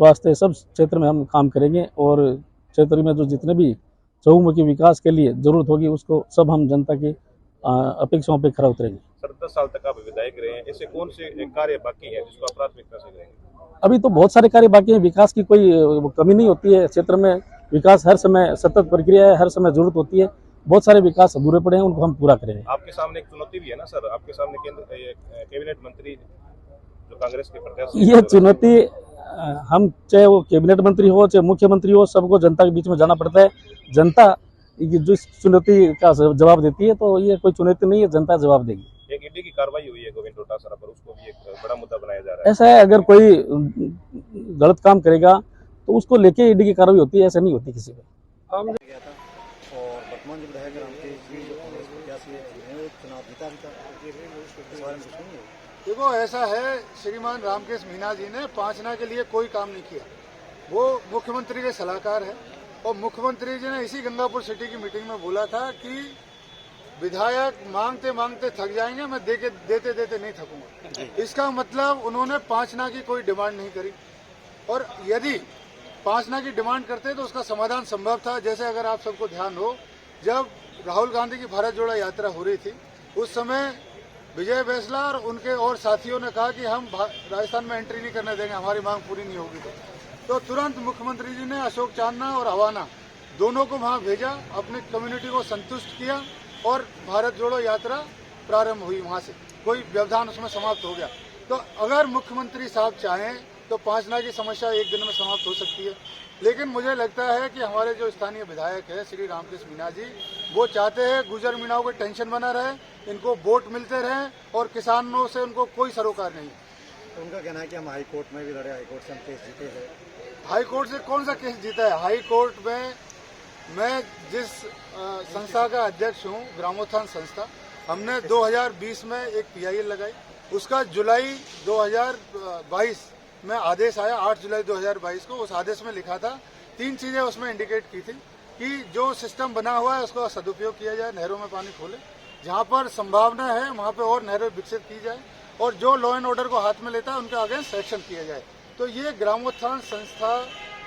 स्वास्थ्य, सब क्षेत्र में हम काम करेंगे और क्षेत्र में जो जितने भी चहुमुखी विकास के लिए जरूरत होगी उसको सब हम जनता की अपेक्षाओं पे खरा उतरेंगे। सर 10 साल तक आप विधायक रहे हैं, ऐसे कौन से कार्य बाकी है जिसको आप प्राथमिकता से करेंगे? अभी तो बहुत सारे कार्य बाकी हैं। विकास की कोई कमी नहीं होती है क्षेत्र में। विकास हर समय सतत प्रक्रिया है, हर समय जरूरत होती है। बहुत सारे विकास अधूरे पड़े हैं, उनको हम पूरा करेंगे। आपके सामने एक चुनौती भी है ना सर, आपके सामने कैबिनेट मंत्री जो कांग्रेस के प्रत्याशी, ये चुनौती हम चाहे वो कैबिनेट मंत्री हो चाहे मुख्यमंत्री हो, सबको जनता के बीच में जाना पड़ता है। जनता जो इस चुनौती का जवाब देती है, तो ये कोई चुनौती नहीं है, जनता जवाब देगी। एक ईडी की कार्रवाई हुई है गोविंद डोटासरा पर, उसको भी एक बड़ा मुद्दा बनाया जा रहा है। ऐसा है, अगर कोई गलत काम करेगा तो उसको लेके ईडी की कार्रवाई होती है, ऐसा नहीं होती किसी पे। और वर्तमान जो विधायक रामकेश जी जो कांग्रेस प्रत्याशी है वो चुनाव जीता भी था, इस बारे में कुछ नहीं है। देखो ऐसा है, श्रीमान रामकेश मीणा जी ने 5 के लिए कोई काम नहीं किया। वो मुख्यमंत्री के सलाहकार है और मुख्यमंत्री जी ने इसी गंगापुर सिटी की मीटिंग में बोला था कि विधायक मांगते मांगते थक जाएंगे, मैं देते देते नहीं थकूंगा। इसका मतलब उन्होंने 5 की कोई डिमांड नहीं करी, और यदि 5 की डिमांड करते तो उसका समाधान संभव था। जैसे अगर आप सबको ध्यान हो, जब राहुल गांधी की भारत जोड़ो यात्रा हो रही थी उस समय विजय बैसला और उनके और साथियों ने कहा कि हम राजस्थान में एंट्री नहीं करने देंगे, हमारी मांग पूरी नहीं होगी। तो तुरंत मुख्यमंत्री जी ने अशोक चांदना और हवाना दोनों को वहां भेजा, अपनी कम्युनिटी को संतुष्ट किया और भारत जोड़ो यात्रा प्रारंभ हुई। वहां से कोई व्यवधान उसमें समाप्त हो गया। तो अगर मुख्यमंत्री साहब चाहें तो 5 की समस्या एक दिन में समाप्त हो सकती है, लेकिन मुझे लगता है कि हमारे जो स्थानीय विधायक है श्री रामकेश मीणा जी, वो चाहते हैं गुजर मीणाओं को टेंशन बना रहे, इनको वोट मिलते रहें और किसानों से उनको कोई सरोकार नहीं। तो उनका कहना है कि हम हाई कोर्ट में भी लड़े, हाई कोर्ट से हम केस जीते हैं। हाई कोर्ट से कौन सा केस जीता है? हाई कोर्ट में मैं जिस संस्था का अध्यक्ष हूँ, ग्रामोत्थान संस्था, हमने 2020 में एक PIL लगाई, उसका जुलाई 2022 में आदेश आया, 8 जुलाई 2022 को। उस आदेश में लिखा था 3 चीजें उसमें इंडिकेट की थी कि जो सिस्टम बना हुआ है उसका सदुपयोग किया जाए, नहरों में पानी खोले, जहाँ पर संभावना है वहाँ पे और नहरें विकसित की जाए, और जो लॉ एंड ऑर्डर को हाथ में लेता है उनके अगेंस्ट एक्शन किया जाए। तो ये ग्रामोत्थान संस्था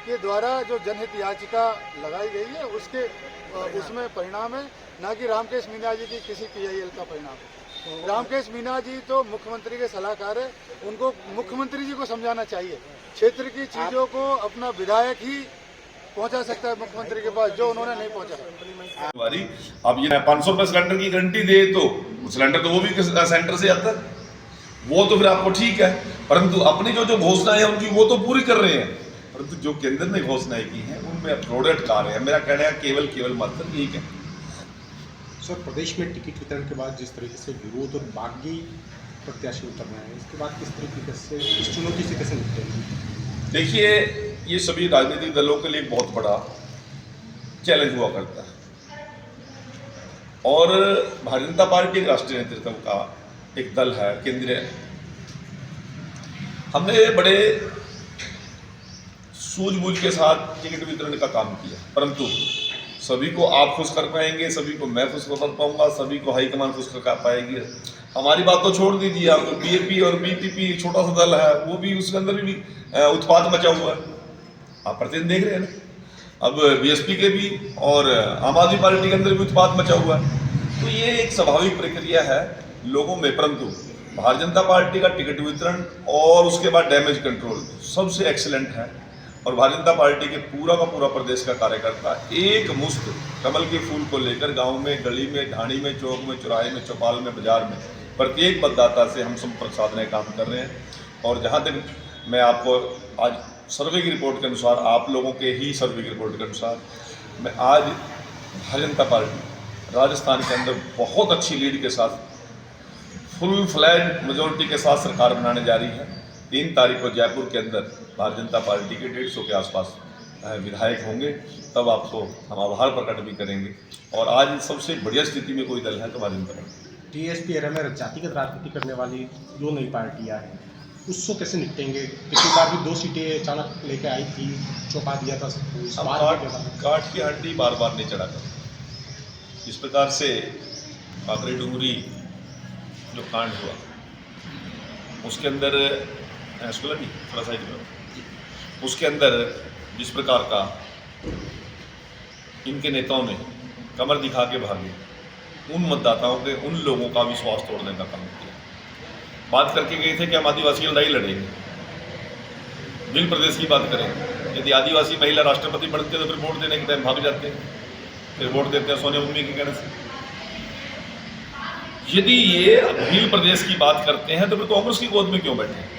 के द्वारा जो जनहित याचिका लगाई गई है उसमें परिणाम है, ना कि रामकेश मीणा जी की किसी PIL का परिणाम है। रामकेश मीणा जी तो मुख्यमंत्री के सलाहकार है, उनको मुख्यमंत्री जी को समझाना चाहिए। क्षेत्र की चीजों को अपना विधायक ही पहुंचा सकता है मुख्यमंत्री के पास, जो उन्होंने नहीं पहुंचा। अब ये 500 रुपये सिलेंडर की गारंटी दे तो सिलेंडर तो वो भी सेंटर से आता है, वो तो फिर आपको ठीक है, परंतु अपनी जो घोषणाएं हैं उनकी वो तो पूरी कर रहे हैं, परंतु जो केंद्र ने घोषणाएं की हैं उनमें प्रोडक्ट आ रहे हैं। मेरा कहना है केवल मात्र यही है। सर, प्रदेश में टिकट वितरण के बाद जिस तरीके से विरोध और बागी प्रत्याशी उतर रहे हैं, इसके बाद किस तरीके से इस चुनौती से कैसे निपटेंगे? देखिए, ये सभी राजनीतिक दलों के लिए बहुत बड़ा चैलेंज हुआ करता है, और भारतीय जनता पार्टी के राष्ट्रीय नेतृत्व का एक दल है केंद्रीय, हमने बड़े सूझबूझ के साथ टिकट वितरण का काम किया, परंतु सभी को आप खुश कर पाएंगे, सभी को मैं खुश कर पाऊंगा, सभी को हाईकमान खुश कर पाएगी? हमारी बात तो छोड़ दीजिए, आप BJP और BPP छोटा सा दल है, वो भी उसके अंदर भी उत्पाद मचा हुआ है, आप प्रतिदिन देख रहे हैं ना। अब BSP के भी और आम आदमी पार्टी के अंदर भी उत्पाद मचा हुआ है। तो ये एक स्वाभाविक प्रक्रिया है लोगों में, परंतु भारतीय जनता पार्टी का टिकट वितरण और उसके बाद डैमेज कंट्रोल सबसे एक्सीलेंट है, और भारतीय जनता पार्टी के पूरा का पूरा प्रदेश का कार्यकर्ता एक मुश्त कमल के फूल को लेकर गांव में, गली में, ढाणी में, चौक में, चौराहे में, चौपाल में, बाजार में प्रत्येक मतदाता से हम संपर्क साधने काम कर रहे हैं। और जहां तक मैं आपको आज सर्वे की रिपोर्ट के अनुसार, आप लोगों के ही सर्वे की रिपोर्ट के अनुसार, मैं आज भारतीय जनता पार्टी राजस्थान के अंदर बहुत अच्छी लीड के साथ, फुल फ्लैग मेजोरिटी के साथ सरकार बनाने जा रही है। 3 तारीख को जयपुर के अंदर भारतीय जनता पार्टी के 150 के आसपास विधायक होंगे, तब आपको हम आभार प्रकट भी करेंगे। और आज सबसे बढ़िया स्थिति में कोई दल है तो Bharatiya Janata party. TSP era में जातिगत राजनीति करने वाली जो नई पार्टियां हैं, उसको कैसे निपटेंगे? पिछली बार भी 2 सीटें अचानक लेके आई थी, चौंका दिया था सबको। काट की हड्डी बार बार नहीं चढ़ा कर, इस प्रकार से काकरे डूंगरी जो कांड हुआ उसके अंदर थोड़ा साइड में, उसके अंदर जिस प्रकार का इनके नेताओं ने कमर दिखा के भागे, उन मतदाताओं के, उन लोगों का विश्वास तोड़ने का काम किया। बात करके गए थे कि हम आदिवासी लड़ाई लड़ेंगे, बिल प्रदेश की बात करें, यदि आदिवासी महिला राष्ट्रपति बनते तो फिर वोट देने के टाइम भाग जाते हैं, फिर वोट देते हैं सोनिया गांधी के कहने से। यदि ये भील प्रदेश की बात करते हैं तो फिर कांग्रेस की गोद में क्यों बैठे?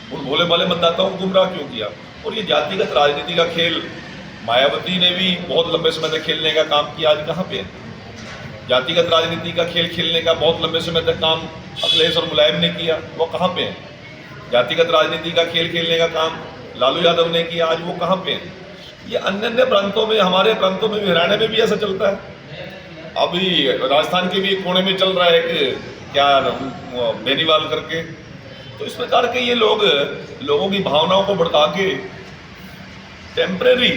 उन भोले भाले मतदाताओं को गुमराह क्यों किया? और ये जातिगत राजनीति का खेल मायावती ने भी बहुत लंबे समय तक खेलने का काम किया, आज कहाँ पे है? जातिगत राजनीति का खेल खेलने का बहुत लंबे समय तक काम अखिलेश और मुलायम ने किया, वो कहाँ पे हैं? जातिगत राजनीति का खेल खेलने का काम लालू यादव ने किया, आज वो कहाँ पे हैं? ये अन्य अन्य प्रांतों में, हमारे प्रांतों में भी, हरियाणा में भी ऐसा चलता है। अभी राजस्थान के भी कोने में चल रहा है कि क्या बेनीवाल करके। तो इस प्रकार के ये लोग लोगों की भावनाओं को भड़का के टेम्परेरी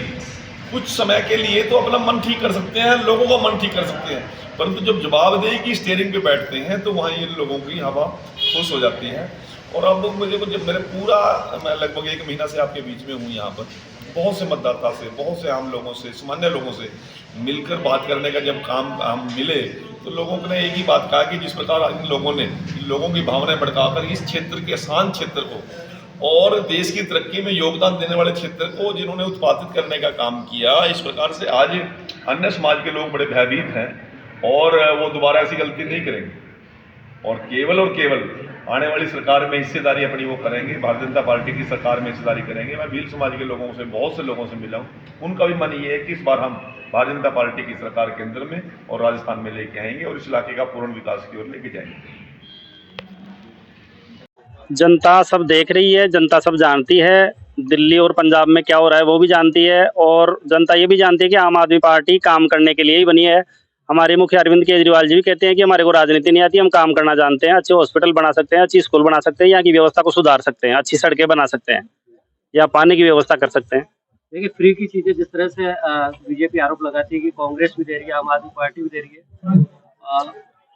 कुछ समय के लिए तो अपना मन ठीक कर सकते हैं, लोगों का मन ठीक कर सकते हैं, परंतु जब जवाबदेही की स्टीयरिंग पे बैठते हैं तो वहाँ ये लोगों की हवा खुश हो जाती है। और अब मुझे जब मैं लगभग 1 महीना से आपके बीच में हूँ यहाँ पर, बहुत से मतदाता से, बहुत से आम लोगों से, सामान्य लोगों से मिलकर बात करने का जब काम हम मिले तो लोगों ने एक ही बात कहा कि जिस प्रकार इन लोगों ने लोगों की भावनाएं भड़काकर इस क्षेत्र के शांत क्षेत्र को और देश की तरक्की में योगदान देने वाले क्षेत्र को जिन्होंने उत्पादित करने का काम किया, इस प्रकार से आज अन्य समाज के लोग बड़े भयभीत हैं और वो दोबारा ऐसी गलती नहीं करेंगे और केवल आने वाली सरकार में हिस्सेदारी अपनी वो करेंगे, भारतीय जनता पार्टी की सरकार में हिस्सेदारी करेंगे। मैं भील समाज के लोगों से, बहुत से लोगों से मिला हूँ, उनका भी मन ये है कि इस बार हम भारतीय जनता पार्टी की सरकार केंद्र में और राजस्थान में लेके आएंगे और इस इलाके का पूर्ण विकास की ओर लेके जाएंगे। जनता सब देख रही है, जनता सब जानती है, दिल्ली और पंजाब में क्या हो रहा है वो भी जानती है और जनता ये भी जानती है कि आम आदमी पार्टी काम करने के लिए ही बनी है। हमारे मुख्य अरविंद केजरीवाल जी भी कहते हैं कि हमारे को राजनीति नहीं आती, हम काम करना जानते हैं, अच्छे हॉस्पिटल बना सकते हैं, अच्छी स्कूल बना सकते हैं, यहाँ की व्यवस्था को सुधार सकते हैं, अच्छी सड़कें बना सकते हैं या पानी की व्यवस्था कर सकते हैं। देखिए फ्री की चीजें जिस तरह से बीजेपी आरोप लगाती है कि कांग्रेस भी दे रही है, आम आदमी पार्टी भी दे रही है,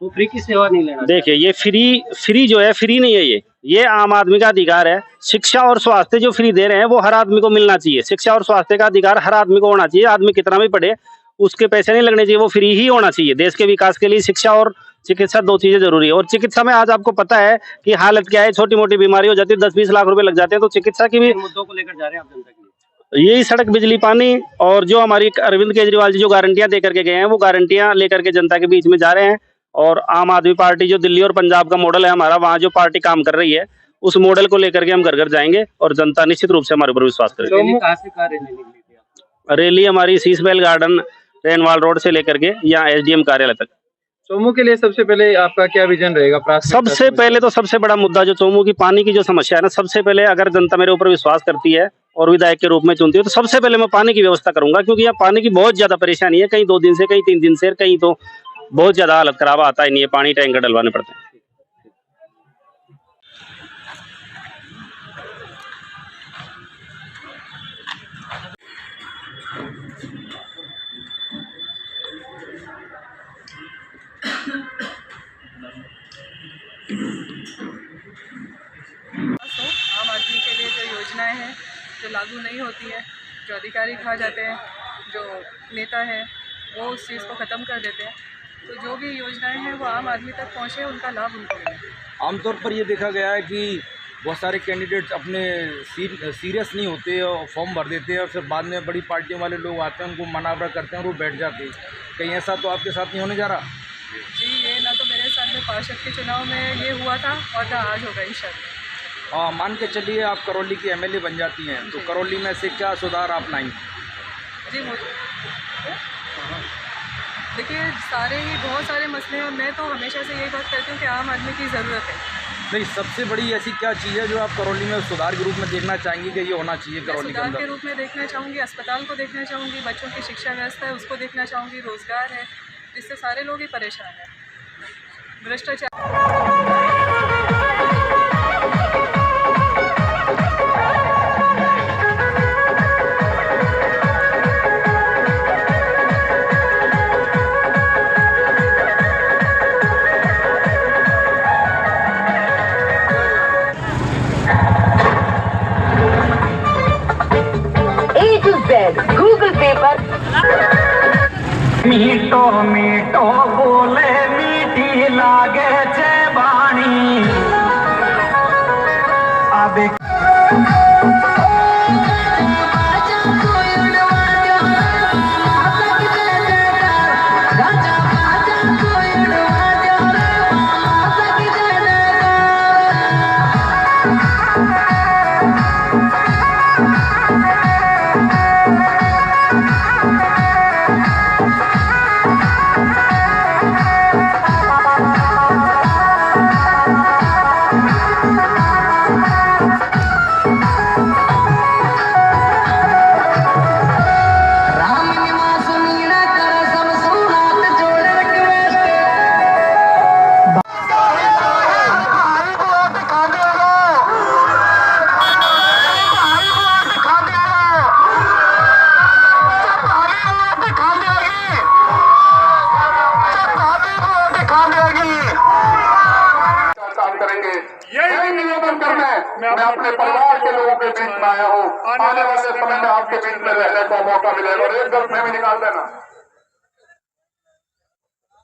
तो फ्री की सेवा नहीं लेना। देखिए ये फ्री जो है, फ्री नहीं है, ये आम आदमी का अधिकार है। शिक्षा और स्वास्थ्य जो फ्री दे रहे हैं वो हर आदमी को मिलना चाहिए। शिक्षा और स्वास्थ्य का अधिकार हर आदमी को होना चाहिए, आदमी कितना भी पढ़े उसके पैसे नहीं लगने चाहिए, वो फ्री ही होना चाहिए। देश के विकास के लिए शिक्षा और चिकित्सा 2 चीजें जरूरी है। और चिकित्सा में आज आपको पता है कि हालत क्या है, छोटी मोटी बीमारी हो जाती है, 10-20 लाख रुपए लग जाते हैं। तो चिकित्सा की भी मुद्दों को लेकर जा रहे हैं आप जनता के लिए, यही सड़क, बिजली, पानी और जो हमारी अरविंद केजरीवाल जी जो गारंटियां दे करके गए हैं वो गारंटियां लेकर के जनता के बीच में जा रहे हैं। और आम आदमी पार्टी जो दिल्ली और पंजाब का मॉडल है हमारा, वहाँ जो पार्टी काम कर रही है उस मॉडल को लेकर के हम घर घर जाएंगे और जनता निश्चित रूप से हमारे ऊपर विश्वास करेगी। रैली हमारी शीशमहल गार्डन, रेनवाल रोड से लेकर के यहाँ SDM कार्यालय तक। चोमू के लिए सबसे पहले आपका क्या विजन रहेगा? सबसे पहले तो सबसे बड़ा मुद्दा जो चोमू की पानी की जो समस्या है ना, सबसे पहले अगर जनता मेरे ऊपर विश्वास करती है और विधायक के रूप में चुनती है तो सबसे पहले मैं पानी की व्यवस्था करूंगा, क्योंकि यहाँ पानी की बहुत ज्यादा परेशानी है। कहीं 2 दिन से, कहीं 3 दिन से, कहीं तो बहुत ज्यादा हालत खराब, आता ही नहीं है पानी, टैंकर डलवाने पड़ते हैं। आम आदमी के लिए जो योजनाएं हैं जो लागू नहीं होती है, जो अधिकारी खा जाते हैं, जो नेता है वो उस चीज़ को ख़त्म कर देते हैं, तो जो भी योजनाएं हैं वो आम आदमी तक पहुँचे, उनका लाभ उनको मिले। आमतौर पर ये देखा गया है कि बहुत सारे कैंडिडेट्स अपने सीरियस नहीं होते और फॉर्म भर देते हैं और फिर बाद में बड़ी पार्टियों वाले लोग आते हैं, उनको मनावरा करते हैं और वो बैठ जाते हैं। कहीं ऐसा तो आपके साथ नहीं होने जा रहा? जी, ये ना तो मेरे साथ में पार्षद के चुनाव में ये हुआ था और ना आज होगा इंशाल्लाह। मान के चलिए आप करौली की MLA बन जाती हैं तो करौली में से क्या सुधार आप लाएंगे? जी देखिए, बहुत सारे मसले हैं और मैं तो हमेशा से यही बात करती हूँ कि आम आदमी की ज़रूरत है। नहीं, सबसे बड़ी ऐसी क्या चीज़ है जो आप करौली में सुधार के रूप में देखना चाहेंगे कि ये होना चाहिए करौली के अंदर? सुधार के रूप में देखना चाहूँगी, अस्पताल को देखना चाहूँगी, बच्चों की शिक्षा व्यवस्था है उसको देखना चाहूँगी, रोज़गार है जिससे सारे लोग ही परेशान हैं, भ्रष्टाचार। गूगल पे पर मीठो मीठो बोले मीठी लागे छे बाणी अब अपने परिवार के लोगों के बीच में आया हूँ। आने वाले समय में आपके बीच में रहने का मौका मिलेगा। और एक गलत में भी निकाल देना।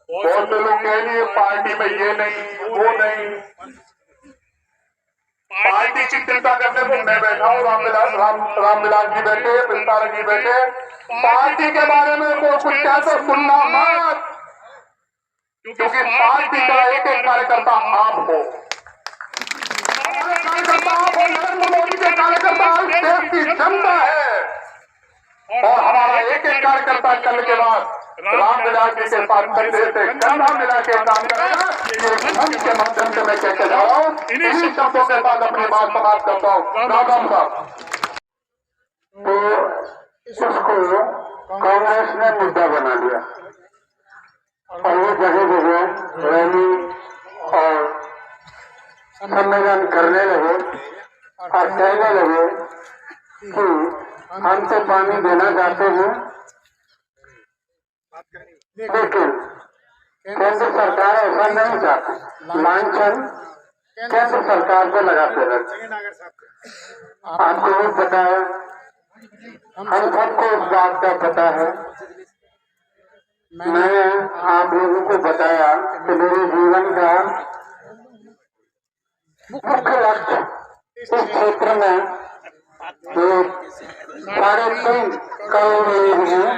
बहुत से लोग कह लिए पार्टी में ये नहीं वो नहीं। पार्टी की चिंता करने को मैं बैठा हूँ, रामविलास जी बैठे, विस्तार जी बैठे। पार्टी के बारे में कोई कुछ क्या तो सुनना मत, क्योंकि पार्टी का एक एक कार्यकर्ता आप हो। कार्यकर्ता आप हो, नरेंद्र मोदी के कार्यकर्ता देश की जनता है। और हमारा एक एक कार्यकर्ता कल के बाद रामविलास जी के साथ कंधे से कंधा मिला के काम करेगा। ये मंच के माध्यम से मैं कहते जा रहा हूँ। इन्हीं शब्दों के साथ अपनी बात समाप्त करता हूँ। राम साहब, तो इसको कांग्रेस ने मुद्दा बना लिया और वो जगह जगह रैली और सम्मेलन करने लगे और कहने लगे कि हम तो पानी देना चाहते हैं, लेकिन केंद्र सरकार ऐसा नहीं चाहती। लांछन केंद्र सरकार को लगाते रहते। आपको भी पता है, हम सबको इस बात का पता है। मैंने आप लोगों को बताया कि मेरे जीवन का मुख्य लक्ष्य इस क्षेत्र में 3.5 करोड़ लोग हैं,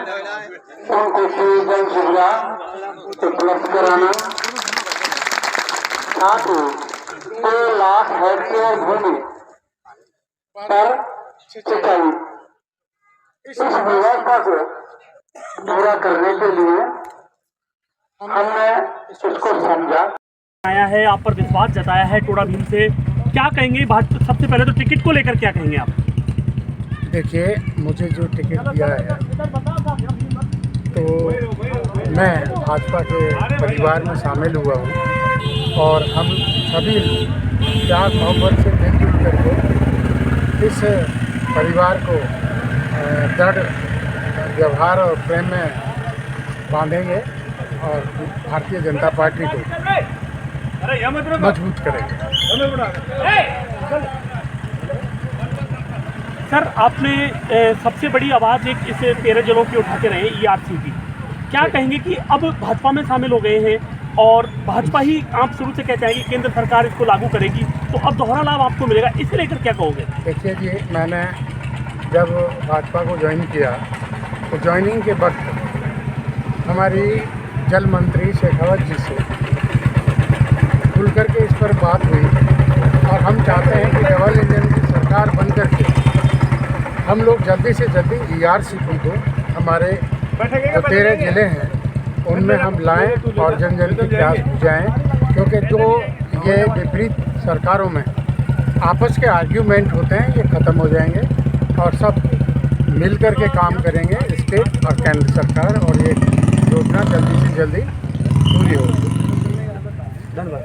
उनको पेयजल सुविधा उपलब्ध कराना, साथ ही 2 लाख हेक्टेयर भूमि पर सिंचाई। इस व्यवस्था को पूरा करने के लिए हमने इसको समझा। आया है, आप पर विश्वास जताया है टोडा भीम से, क्या कहेंगे? सबसे पहले तो टिकट को लेकर क्या कहेंगे आप? देखिए, मुझे जो टिकट दिया है तो मैं भाजपा के परिवार में शामिल हुआ हूँ और हम सभी प्यार मोहब्बत से मिलजुल करके इस परिवार को दृढ़ व्यवहार और प्रेम में बांधेंगे और भारतीय जनता पार्टी को मजबूत करेंगे। सर, आपने सबसे बड़ी आवाज़ एक इस 13 जिलों की उठाते रहे ERC की, क्या कहेंगे कि अब भाजपा में शामिल हो गए हैं और भाजपा ही आप शुरू से कहते हैं कि केंद्र सरकार इसको लागू करेगी, तो अब दोहरा लाभ आपको मिलेगा, इसे लेकर क्या कहोगे? देखिए जी, मैंने जब भाजपा को ज्वाइन किया तो ज्वाइनिंग के वक्त हमारी जल मंत्री शेखावत जी से खुल करके इस पर बात हुई और हम चाहते हैं कि डबल इंजन की सरकार बन करके हम लोग जल्दी से जल्दी ERCP को हमारे जो 13 जिले हैं उनमें हम लाएं और जन जन की प्यास बुझाएं, क्योंकि जो ये विपरीत सरकारों में आपस के आर्ग्यूमेंट होते हैं ये ख़त्म हो जाएंगे और सब मिल कर के काम करेंगे, स्टेट और केंद्र सरकार, और ये योजना जल्दी से जल्दी पूरी होगी। धन्यवाद।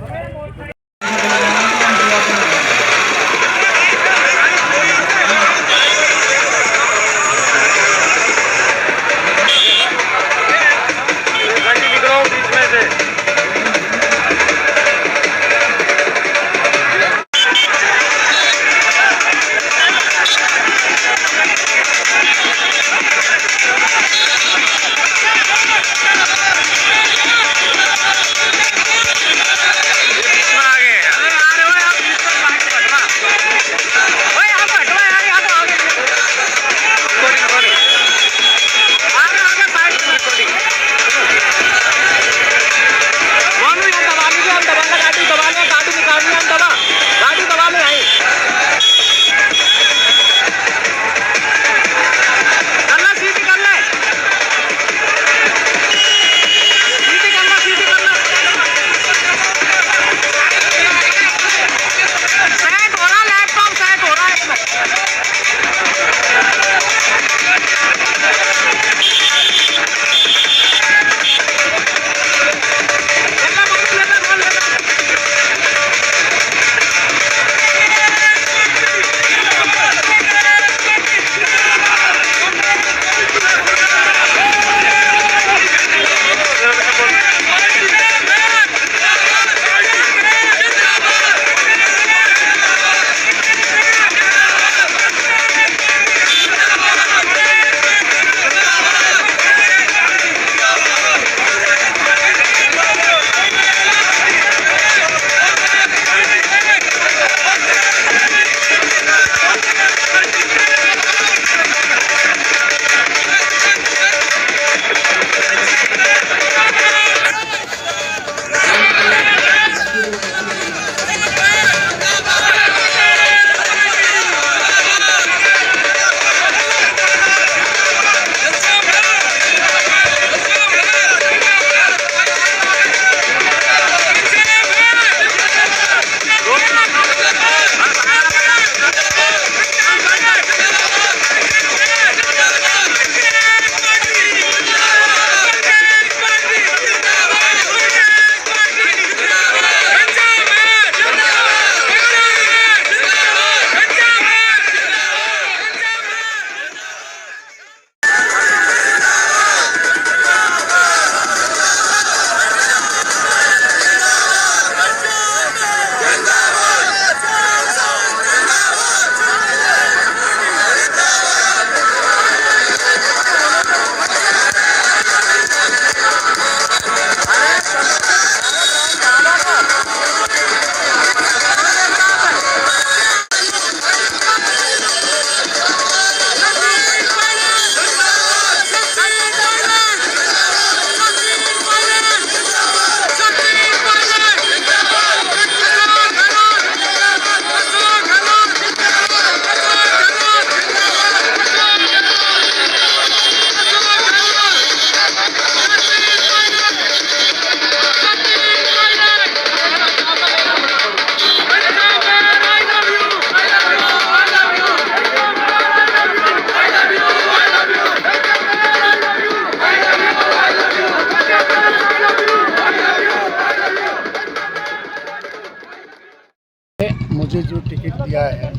किया है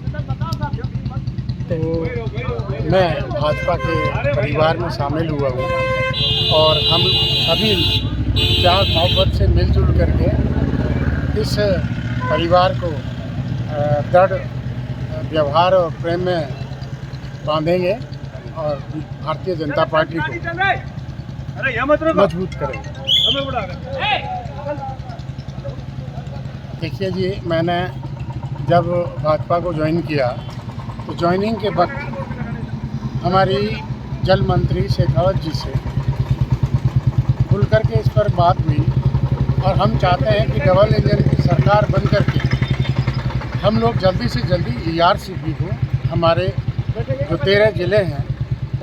तो मैं भाजपा के परिवार में शामिल हुआ हूँ और हम सभी प्यार मोहब्बत से मिलजुल करके इस परिवार को दृढ़ व्यवहार और प्रेम में बांधेंगे और भारतीय जनता पार्टी को मजबूत करेंगे। देखिए जी, मैंने जब भाजपा को ज्वाइन किया तो ज्वाइनिंग के वक्त हमारी जल मंत्री शेखावत जी से खुल करके इस पर बात हुई और हम चाहते हैं कि डबल इंजन की सरकार बन करके हम लोग जल्दी से जल्दी ERCP को हमारे जो 13 ज़िले हैं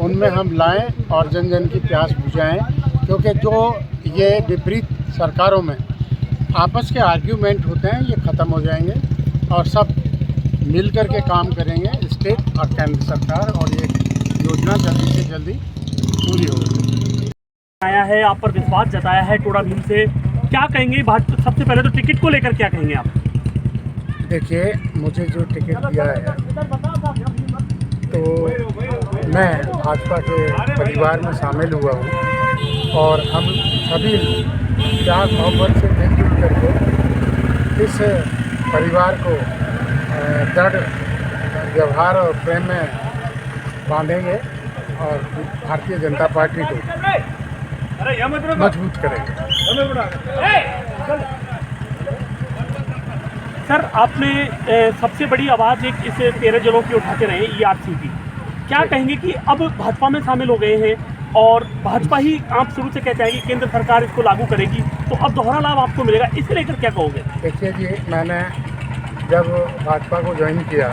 उनमें हम लाएं और जन जन की प्यास बुझाएं, क्योंकि जो ये विपरीत सरकारों में आपस के आर्ग्यूमेंट होते हैं ये ख़त्म हो जाएंगे और सब मिल कर के काम करेंगे, स्टेट और केंद्र सरकार, और ये योजना जल्दी से जल्दी पूरी होगी। आया है, आप पर विश्वास जताया है टोडा भीम से, क्या कहेंगे? सबसे पहले तो टिकट को लेकर क्या कहेंगे आप? देखिए, मुझे जो टिकट दिया है तो मैं भाजपा के परिवार में शामिल हुआ हूँ और हम सभी प्यार मोहब्बत से मिलजुल करके इस परिवार को दृढ़ व्यवहार और प्रेम में बांधेंगे और भारतीय जनता पार्टी को मजबूत करेंगे। सर, आपने सबसे बड़ी आवाज़ एक इस 13 जिलों की उठाते रहे ERCP, क्या कहेंगे कि अब भाजपा में शामिल हो गए हैं और भाजपा ही आप शुरू से कहते हैं कि केंद्र सरकार इसको लागू करेगी, तो अब दोहरा लाभ आपको मिलेगा, इसे लेकर क्या कहोगे? देखिए जी, मैंने जब भाजपा को ज्वाइन किया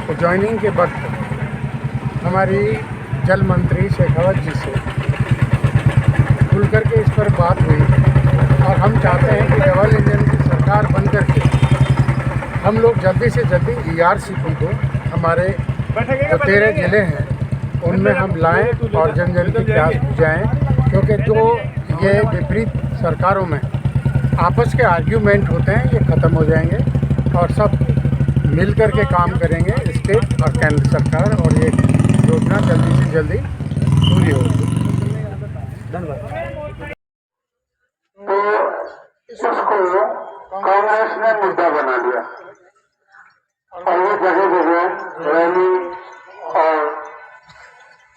तो ज्वाइनिंग के वक्त हमारी जल मंत्री शेखावत जी से खुल करके इस पर बात हुई और हम चाहते हैं कि डबल इंजन की सरकार बन करके हम लोग जल्दी से जल्दी ERCP को हमारे जो 13 ज़िले हैं उनमें हम लाएं और जन जन की प्यास बुझाएं, क्योंकि जो ये विपरीत सरकारों में आपस के आर्ग्यूमेंट होते हैं ये ख़त्म हो जाएंगे और सब मिल कर के काम करेंगे, स्टेट और केंद्र सरकार, और ये योजना जल्दी से जल्दी पूरी होगी। धन्यवाद। इसको कांग्रेस ने मुद्दा बना लिया और वो जगह जगह रैली और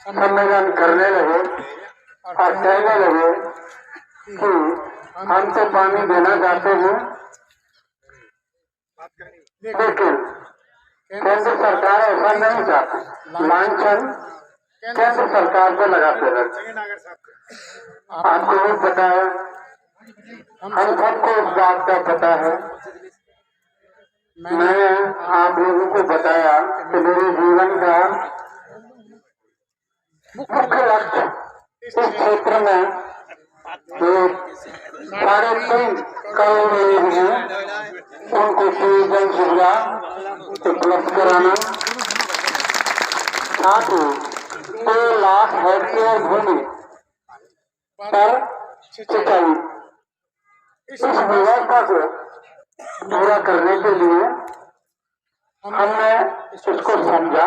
सम्मेलन करने लगे और कहने लगे कि हम तो पानी देना चाहते हैं, लेकिन केंद्र सरकार ऐसा नहीं चाहती। लांछन केंद्र सरकार को लगाते रहते। आपको भी पता है, हम सबको इस बात का पता है। मैंने आप लोगों को बताया कि मेरे जीवन का मुख्य लक्ष्य इस क्षेत्र में 3.5 करोड़ लोग हैं, उनको पेयजल सुविधा उपलब्ध कराना, साथ ही 2 लाख हेक्टेयर भूमि पर सिंचाई, इस व्यवस्था को पूरा करने के लिए हमने इसको समझा।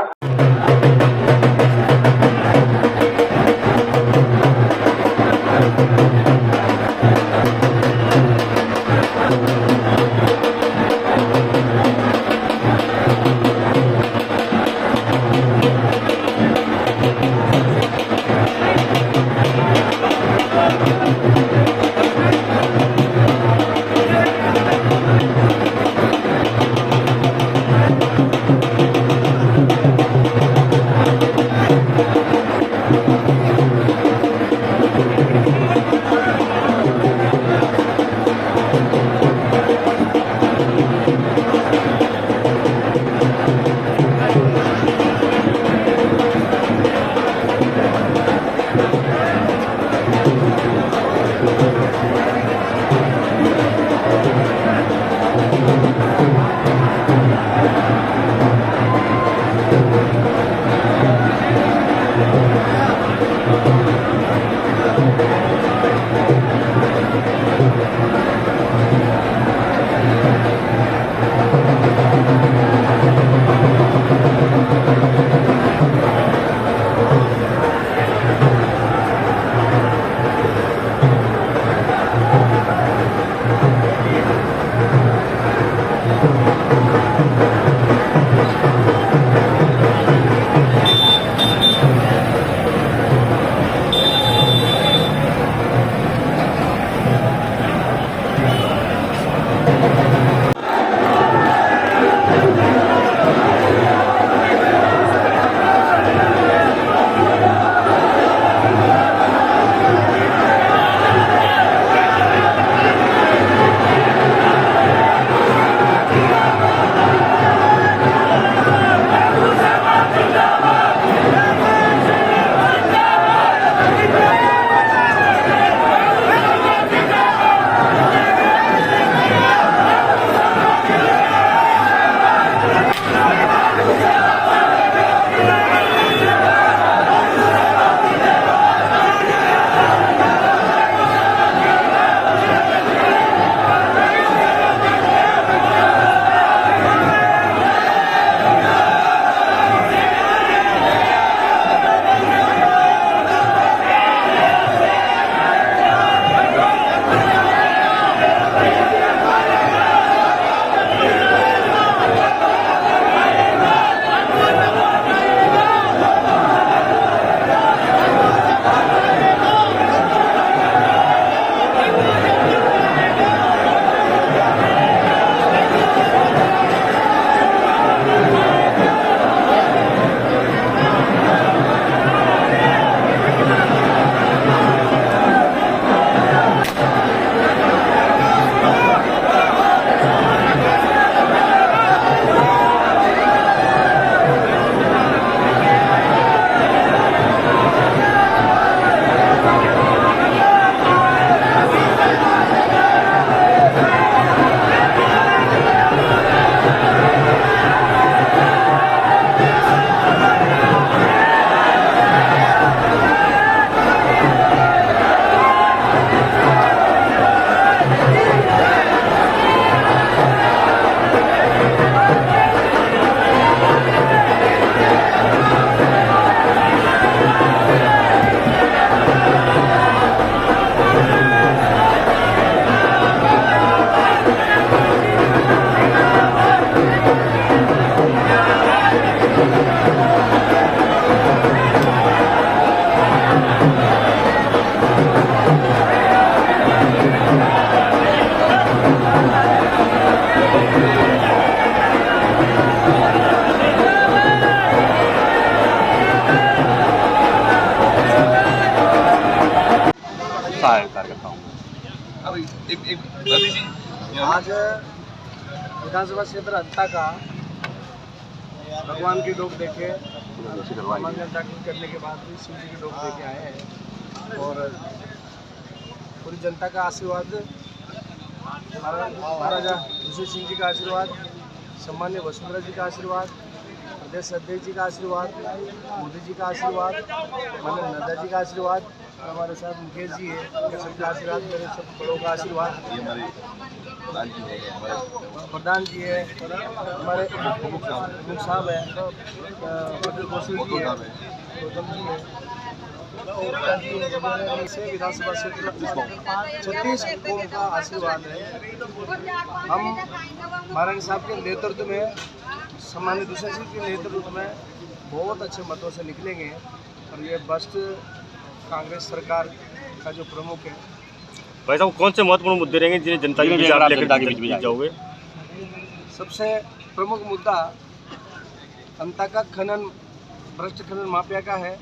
उत्साह है कार्यकर्ताओं में? आज विधानसभा क्षेत्र अंता का भगवान की डोक देखे नामांकन दाखिल करने के बाद भी शिव जी की डोक देके आए हैं और पूरी जनता का आशीर्वाद, महाराजा ऋषि सिंह जी का आशीर्वाद, सम्मान्य वसुंधरा जी का आशीर्वाद, प्रदेश अध्यक्ष जी का आशीर्वाद, मोदी जी का आशीर्वाद, माननीय नड्डा जी का आशीर्वाद, हमारे साथ मुकेश जी है, सबका आशीर्वाद, मेरे सब बड़ों का आशीर्वाद, प्रधान जी है, हमारे प्रमुख साहब है, गौतम जी है, से विधानसभा क्षेत्र 36 कौम का आशीर्वाद है। हम महारानी साहब के नेतृत्व में, सम्मानित दुष्यंत सिंह के नेतृत्व में बहुत अच्छे मतों से निकलेंगे और ये बस्ट कांग्रेस सरकार का जो प्रमुख है। भाई साहब, कौन से महत्वपूर्ण मुद्दे रहेंगे जिन्हें जनता के बीच में जाओगे? सबसे प्रमुख मुद्दा अंता का खनन, भ्रष्ट खनन माफिया का है,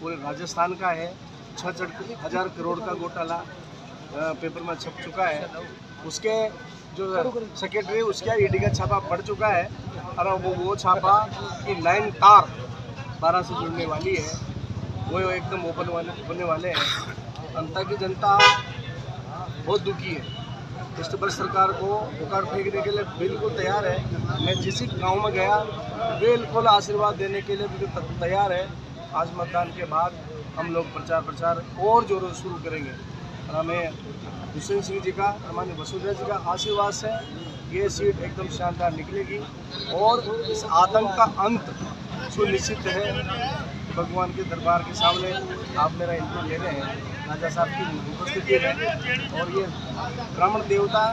पूरे राजस्थान का है। 6,000 करोड़ का घोटाला पेपर में छप चुका है। उसके जो सेक्रेटरी, उसका ईडी का छापा पड़ चुका है और वो छापा की लाइन तार 12 से जुड़ने वाली है, वो एकदम ओपन होने वाले हैं। अंता की जनता बहुत दुखी है। इस बस्ट सरकार को उखाड़ फेंकने के लिए बिल्कुल तैयार है। मैं जिस गांव में गया बिल्कुल आशीर्वाद देने के लिए बिल्कुल तैयार है। आज मतदान के बाद हम लोग प्रचार और जोरों से शुरू करेंगे और हमें दुष्यंत सिंह जी का, हमारे वसुंधरा जी का आशीर्वाद से ये सीट एकदम शानदार निकलेगी और इस आतंक का अंत सुनिश्चित है। भगवान के दरबार के सामने आप मेरा इंटरव्यू ले रहे हैं, राजा साहब की उपस्थिति में, और ये ब्राह्मण देवता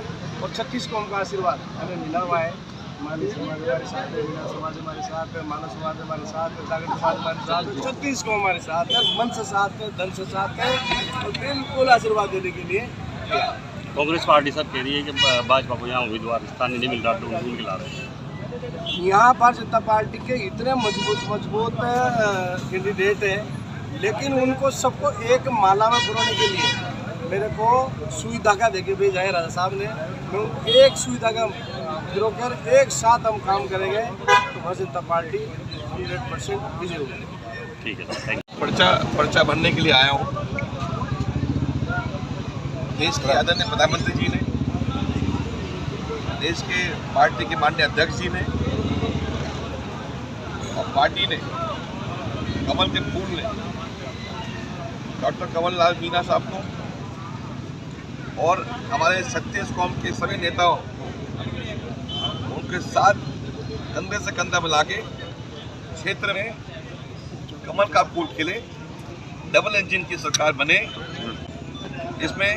और 36 कौम का आशीर्वाद हमें मिला हुआ है। हमारे समाज हमारे साथ है, मीना समाज हमारे साथ है, मानव समाज हमारे साथ है, जागरण समाज हमारे साथ है, 36 कौम हमारे साथ है, मन से साथ है, धन से साथ है और बिल्कुल आशीर्वाद देने के लिए। कांग्रेस पार्टी सब कह रही है कि भाजपा को यहाँ उम्मीदवार स्थान नहीं मिल रहा, तो उनको खिला रहे हैं। यहाँ भारतीय जनता पार्टी के इतने मजबूत कैंडिडेट है, लेकिन उनको सबको एक माला में पुराने के लिए मेरे को सुई धागा देके भेजा है राजा साहब ने। मैं एक सुई धागा गिरोकर एक साथ हम काम करेंगे तो भारतीय जनता पार्टी 100% विजय होगी। ठीक है, थैंक यू। पर्चा भरने के लिए आया हूँ। देश के आदरणीय प्रधानमंत्री जी ने, देश के पार्टी के माननीय अध्यक्ष जी ने और पार्टी ने, कमल के फूल ने डॉक्टर कंवर लाल मीणा साहब को और हमारे 36 कौम के सभी नेताओं, उनके साथ कंधे से कंधा मिला के क्षेत्र में कमल का फूल खिले, डबल इंजन की सरकार बने। इसमें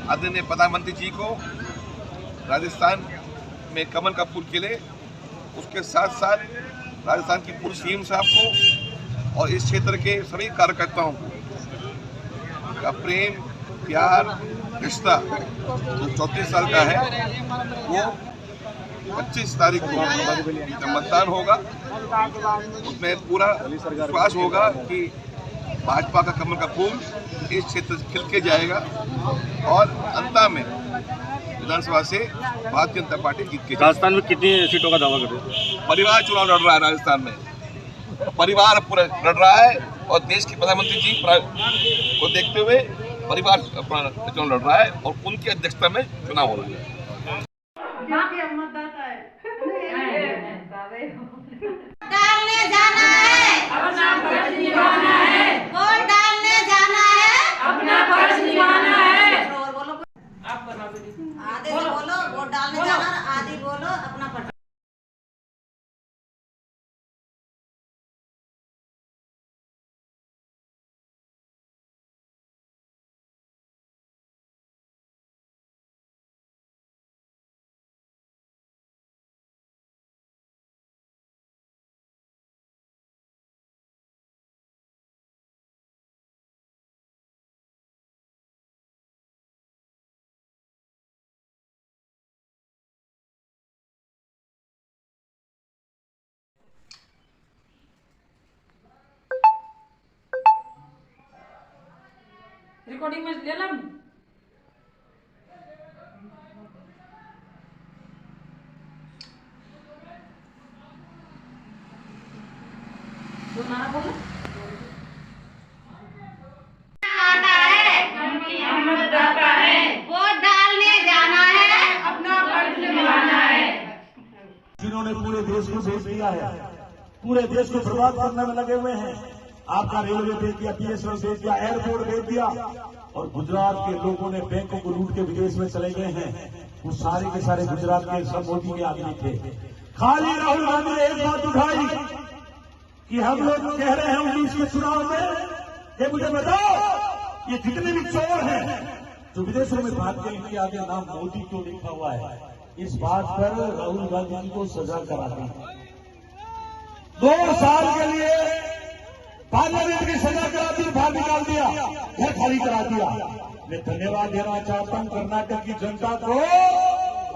आदरणीय प्रधानमंत्री जी को राजस्थान में कमल का फूल खिले, उसके साथ साथ राजस्थान की पूर्व सीएम साहब को और इस क्षेत्र के सभी कार्यकर्ताओं का प्रेम, प्यार, रिश्ता जो 34 साल का है, वो 25 तारीख को जब मतदान होगा उसमें पूरा विश्वास होगा कि भाजपा का कमल का फूल इस क्षेत्र से खिल के जाएगा और अंता में विधानसभा से भारतीय जनता पार्टी जीत के। राजस्थान में कितनी सीटों का दावा कर रहे हैं? परिवार चुनाव लड़ रहा है राजस्थान में, परिवार पूरा लड़ रहा है और देश के प्रधानमंत्री जी को देखते हुए परिवार चुनाव लड़ रहा है और उनकी अध्यक्षता में चुनाव हो रहा है। डालने जाना है, अपना फर्ज निभाना है, वोट डालने जाना है, अपना फर्ज निभाना है। और बोलो, आधे बोलो वोट डालने जाना, आधी बोलो अपना फर्ज। रिकॉर्डिंग में ले लम वोट डालने जाना है, अपना फर्ज निभाना है। जिन्होंने पूरे देश को बेच दिया है, पूरे देश को बर्बाद करने में लगे हुए हैं। आपका रेलवे बेच दिया, बीएसएनएल बेच दिया, एयरपोर्ट बेच दिया, और गुजरात के लोगों ने बैंकों को लूट के विदेश में चले गए हैं। वो सारे के सारे गुजरात के सब मोदी के आदमी थे। खाली राहुल गांधी ने एक बात उठाई कि हम लोग कह रहे हैं 19 के चुनाव में कि मुझे बताओ ये जितने भी चोर हैं जो विदेशों में भाग के इनके आगे नाम मोदी क्यों लिखा हुआ है। इस बात पर राहुल गांधी जी को सजा करा दी। 2 साल के लिए पार्लियामेंट की सजा करा दी, बाहर निकाल दिया, घर खाली करा दिया। मैं धन्यवाद देना चाहता हूं कर्नाटक की जनता को।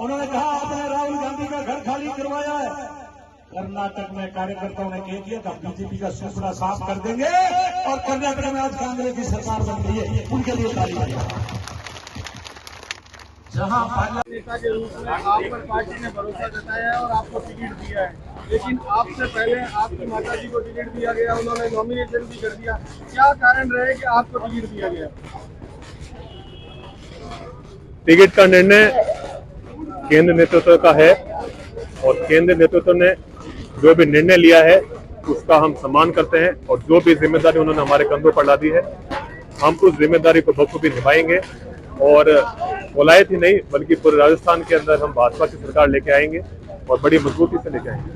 उन्होंने कहा आपने राहुल गांधी का घर खाली करवाया है। कर्नाटक में कार्यकर्ताओं ने कह दिया कि बीजेपी का सुपड़ा साफ कर देंगे, और कर्नाटक में आज कांग्रेस की सरकार बन गई है। उनके लिए ताली बजाएं। जहां नेता के रूप में आप पर पार्टी ने भरोसा जताया है और आपको टिकट दिया है, लेकिन आपसे पहले आपकी माता जी को टिकट दिया गया, उन्होंने नॉमिनेशन भी कर दिया। क्या कारण रहे कि आपको टिकट दिया गया? टिकट का निर्णय केंद्र नेतृत्व का है, और केंद्र नेतृत्व ने जो भी निर्णय लिया है उसका हम सम्मान करते हैं, और जो भी जिम्मेदारी उन्होंने हमारे कंधों पर ला दी है हम उस जिम्मेदारी को बखूबी निभाएंगे। और कोलायत ही नहीं बल्कि पूरे राजस्थान के अंदर हम भाजपा की सरकार लेके आएंगे और बड़ी मजबूती से लेके आएंगे।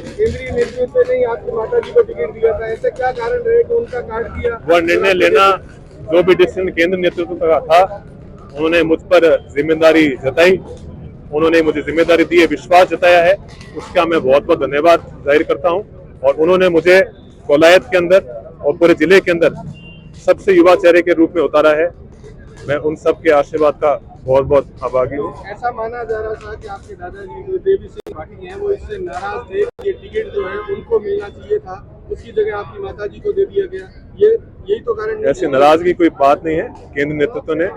केंद्रीय नेतृत्व ने आपकी माता जी को टिकट दिया था, ऐसे क्या कारण रहे कि उनका काट दिया? वह निर्णय लेना जो भी डिसीजन केंद्र नेतृत्व का था, उन्होंने मुझ पर जिम्मेदारी जताई, उन्होंने मुझे जिम्मेदारी दी है, विश्वास जताया है, उसका मैं बहुत बहुत धन्यवाद जाहिर करता हूं। और उन्होंने मुझे कोलायत के अंदर और पूरे जिले के अंदर सबसे युवा चेहरे के रूप में उतारा है। मैं उन सब के आशीर्वाद का बहुत बहुत आभारी हूँ। ऐसा माना जा रहा था कि आपके दादाजी जो देवी सिंह भाटी हैं वो इससे नाराज थे, ये टिकट जो है उनको मिलना चाहिए था, उसकी जगह आपकी माताजी को दे दिया गया। यही तो कारण? ऐसी नाराजगी कोई बात नहीं है। केंद्र नेतृत्व ने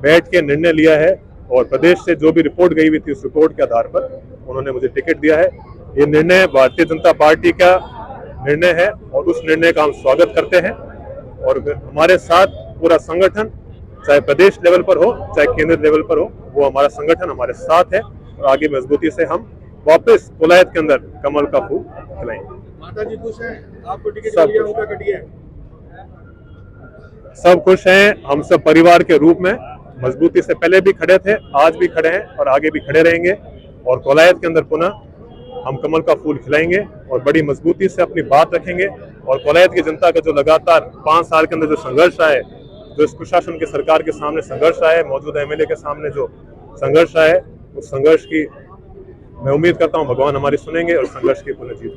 बैठ के निर्णय लिया है, और प्रदेश से जो भी रिपोर्ट गई हुई थी उस रिपोर्ट के आधार पर उन्होंने मुझे टिकट दिया है। ये निर्णय भारतीय जनता पार्टी का निर्णय है, और उस निर्णय का हम स्वागत करते हैं। और हमारे साथ पूरा संगठन, चाहे प्रदेश लेवल पर हो चाहे केंद्र लेवल पर हो, वो हमारा संगठन हमारे साथ है, और आगे मजबूती से हम वापस कोलायत के अंदर कमल का फूल खिलाएंगे। माता जी खुश हैं? आपको टिकट मिल गया, उनका कट गया? सब खुश हैं। हम सब परिवार के रूप में मजबूती से पहले भी खड़े थे, आज भी खड़े हैं, और आगे भी खड़े रहेंगे। और कोलायत के अंदर पुनः हम कमल का फूल खिलाएंगे और बड़ी मजबूती से अपनी बात रखेंगे। और कोलायत की जनता का जो लगातार 5 साल के अंदर जो संघर्ष आया है, जो इस कुशासन की सरकार के सामने संघर्ष आया है, मौजूदा एमएलए के सामने जो संघर्ष आया है, उस संघर्ष की मैं उम्मीद करता हूं भगवान हमारी सुनेंगे और संघर्ष की पुनः जीत।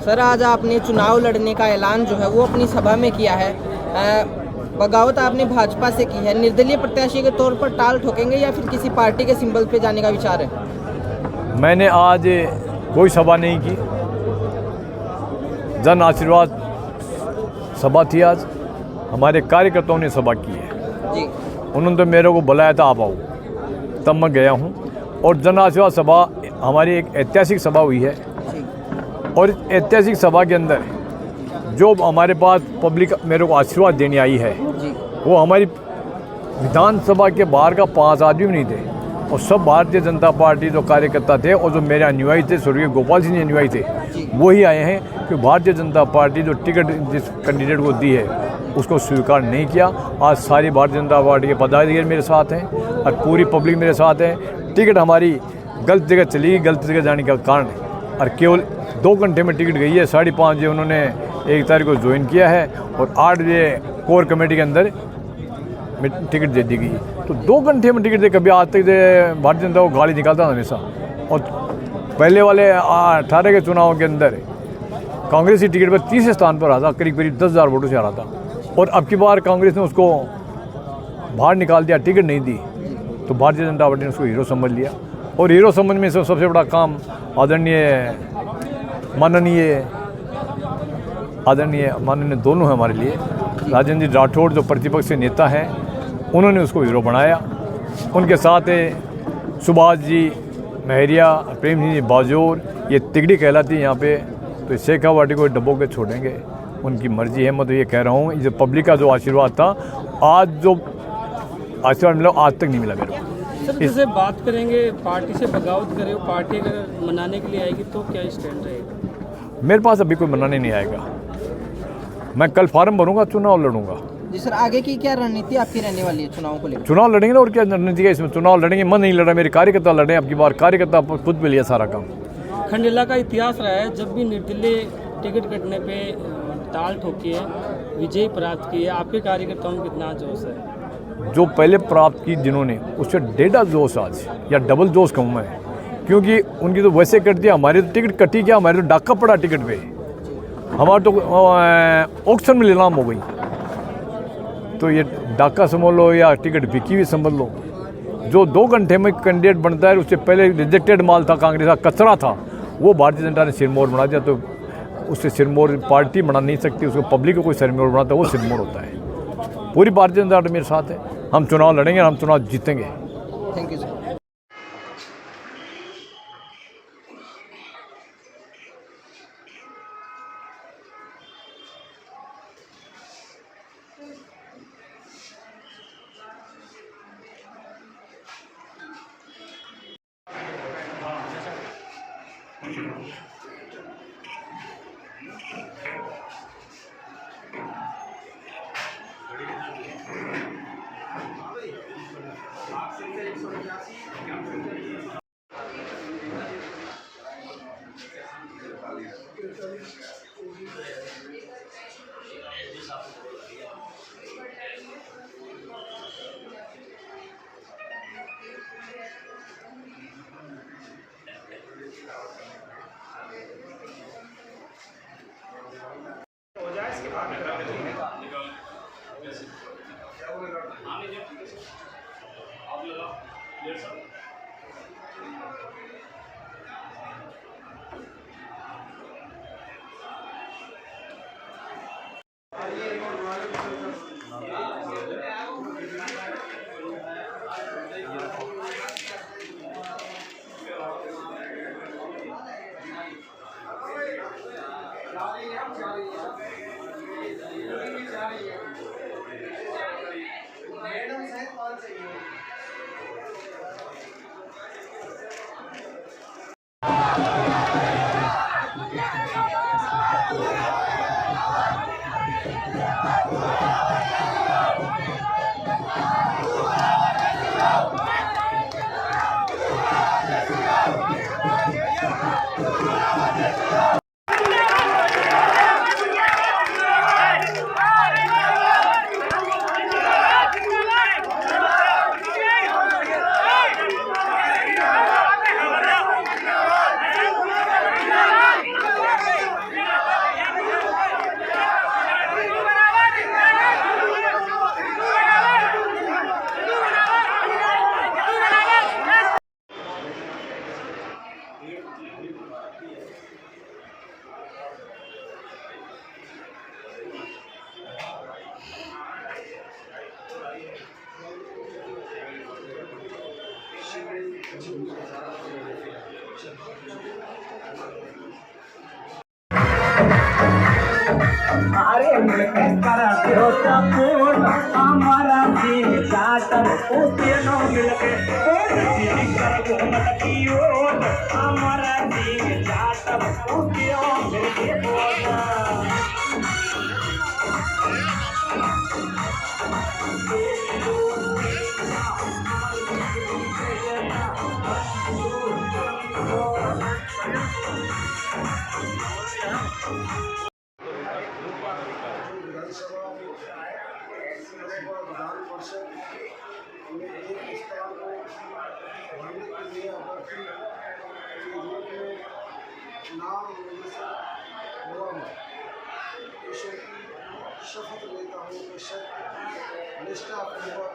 सर, आज आपने चुनाव लड़ने का ऐलान जो है वो अपनी सभा में किया है। बगावत आपने भाजपा से की है, निर्दलीय प्रत्याशी के तौर पर टाल ठोकेंगे या फिर किसी पार्टी के सिंबल पे जाने का विचार है? मैंने आज कोई सभा नहीं की, जन आशीर्वाद सभा थी। आज हमारे कार्यकर्ताओं ने सभा की है जी। उन्होंने तो मेरे को बुलाया था, आप आओ, तब मैं गया हूँ। और जन आशीर्वाद सभा हमारी एक ऐतिहासिक सभा हुई है, और ऐतिहासिक सभा के अंदर जो हमारे पास पब्लिक मेरे को आशीर्वाद देने आई है वो हमारी विधानसभा के बाहर का 5 आदमी भी नहीं थे, और सब भारतीय जनता पार्टी जो कार्यकर्ता थे और जो मेरे अनुयायी थे, स्वर्गीय गोपाल सिंह अनुयायी थे, वही आए हैं कि भारतीय जनता पार्टी जो टिकट जिस कैंडिडेट को दी है उसको स्वीकार नहीं किया। आज सारी भारतीय जनता पार्टी के पदाधिकारी मेरे साथ हैं और पूरी पब्लिक मेरे साथ है। टिकट हमारी गलत जगह चली गई, गलत जगह जाने का कारण, और केवल 2 घंटे में टिकट गई है। 5:30 बजे उन्होंने 1 तारीख को ज्वाइन किया है और 8 बजे कोर कमेटी के अंदर टिकट दे दी गई। तो 2 घंटे में टिकट दे, कभी आज तक भारतीय जनता को गाली निकालता था हमेशा। और पहले वाले 18 के चुनाव के अंदर कांग्रेस की टिकट पर 30 स्थान पर रहा था, करीब 10,000 वोटों से आ रहा था, और अब की बार कांग्रेस ने उसको बाहर निकाल दिया, टिकट नहीं दी, तो भारतीय जनता पार्टी ने उसको हीरो समझ लिया। और हीरो समझ में सबसे बड़ा काम आदरणीय माननीय दोनों हैं हमारे लिए। राजेंद्र जी राठौड़ जो प्रतिपक्ष के नेता हैं, उन्होंने उसको हीरो बनाया। उनके साथ है सुभाष जी महरिया, प्रेम सिंह जी बाजोर, ये तिगड़ी कहलाती है यहाँ पे। तो शेखावाटी को डब्बों के छोड़ेंगे, उनकी मर्जी है। मैं तो ये कह रहा हूँ, जो पब्लिक का जो आशीर्वाद था, आज जो आशीर्वाद मिला आज तक नहीं मिला मेरे को। सर जैसे बात करेंगे पार्टी से बगावत करे, पार्टी अगर मनाने के लिए आएगी तो क्या स्टैंड रहेगा? मेरे पास अभी कोई मनाने नहीं आएगा। मैं कल फार्म भरूंगा, चुनाव लड़ूंगा। जी सर, आगे की क्या रणनीति आपकी रहने वाली है चुनाव को लेकर? चुनाव लड़ेंगे ना, और क्या रणनीति है इसमें? चुनाव लड़ेंगे, मन नहीं लड़ा, मेरे कार्यकर्ता लड़े। अब की बार कार्यकर्ता खुद पे लिया सारा काम। खंडेला का इतिहास रहा है, जब भी निर्दलीय टिकट कटने पे ताल ठोकी है, विजय प्राप्त की है। आपके कार्यकर्ताओं में कितना जोश है? जो पहले प्राप्त की जिन्होंने, उससे 1.5 जोश आज, या डबल जोश कहूँ मैं, क्योंकि उनकी तो वैसे कट दिया, हमारी तो टिकट कटी क्या, हमारे तो डाका पड़ा टिकट पे, हमारा तो ऑक्शन में नीलाम हो गई। तो ये डाका समझ लो या टिकट बिकी हुई समझ लो। जो 2 घंटे में कैंडिडेट बनता है, उससे पहले रिजेक्टेड माल था, कांग्रेस का कचरा था, वो भारतीय जनता ने सिरमौर बना दिया। तो उससे सिरमौर पार्टी बना नहीं सकती, उसको पब्लिक को कोई सिरमौर बनाता है, वो सिरमौर होता है। पूरी भारतीय जनता पार्टी मेरे साथ है। हम चुनाव लड़ेंगे, हम चुनाव जीतेंगे। Thank you sir. अरे मिलके कर दो सपोर्ट हमारा दिन चाटर ओके नो मिलके कर वो मत कियो हमारा दिन चाटर ओके मिलके बोला विधान परिषद में एक प्रस्ताव को भरने के लिए अभ्यर्थी के रूप में नाम निर्देशन हुआ है। ईश्वर की शपथ लेता हूँ कि सत्य निष्ठापूर्वक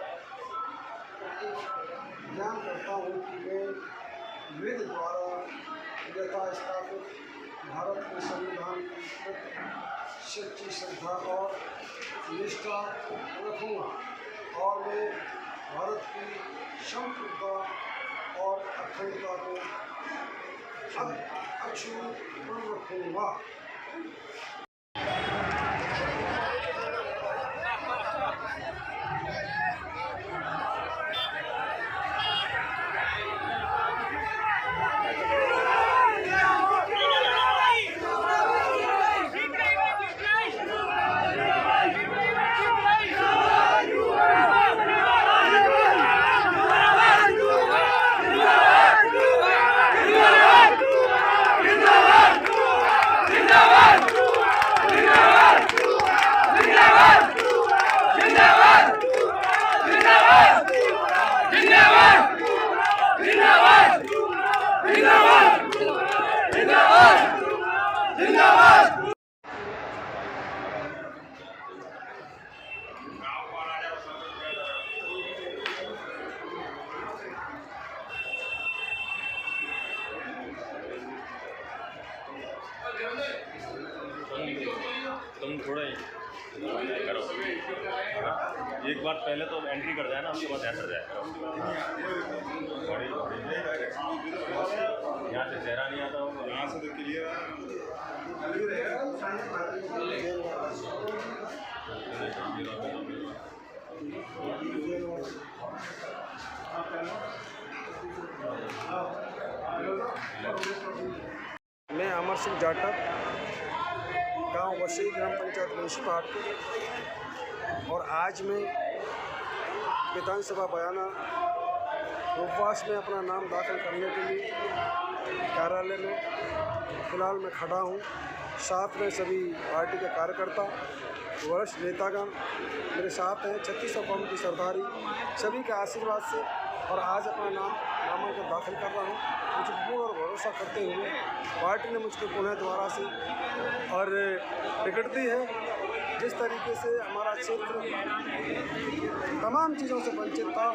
ज्ञान करता हूँ कि मैं वेद द्वारा यथा स्थापित भारत के संविधान के प्रति सच्ची श्रद्धा और निष्ठा रखूँगा और मैं भारत की संप्रभुता और अखंडता को अक्षुण्ण रखूँगा। तुम थोड़ा करो, एक बार पहले तो एंट्री कर जाए ना, उसके बाद ऐसा जाए। यहाँ से चेहरा नहीं आता होगा, यहाँ से तो क्लियर मैं अमर सिंह जाटव, गांव वसई, ग्राम पंचायत म्यूनसिपाल, और आज मैं विधानसभा बयाना उपवास में अपना नाम दाखिल करने के लिए कार्यालय में फिलहाल मैं खड़ा हूं। साथ में सभी पार्टी के कार्यकर्ता, वरिष्ठ नेतागण मेरे साथ हैं। 3600 कौम की सरदारी सभी के आशीर्वाद से और आज अपना नामांकन दाखिल कर रहा हूँ। मुझे पूर्ण भरोसा करते हुए पार्टी ने मुझको पुनः दोबारा से और टिकट दी है। जिस तरीके से हमारा क्षेत्र तमाम चीज़ों से वंचित था,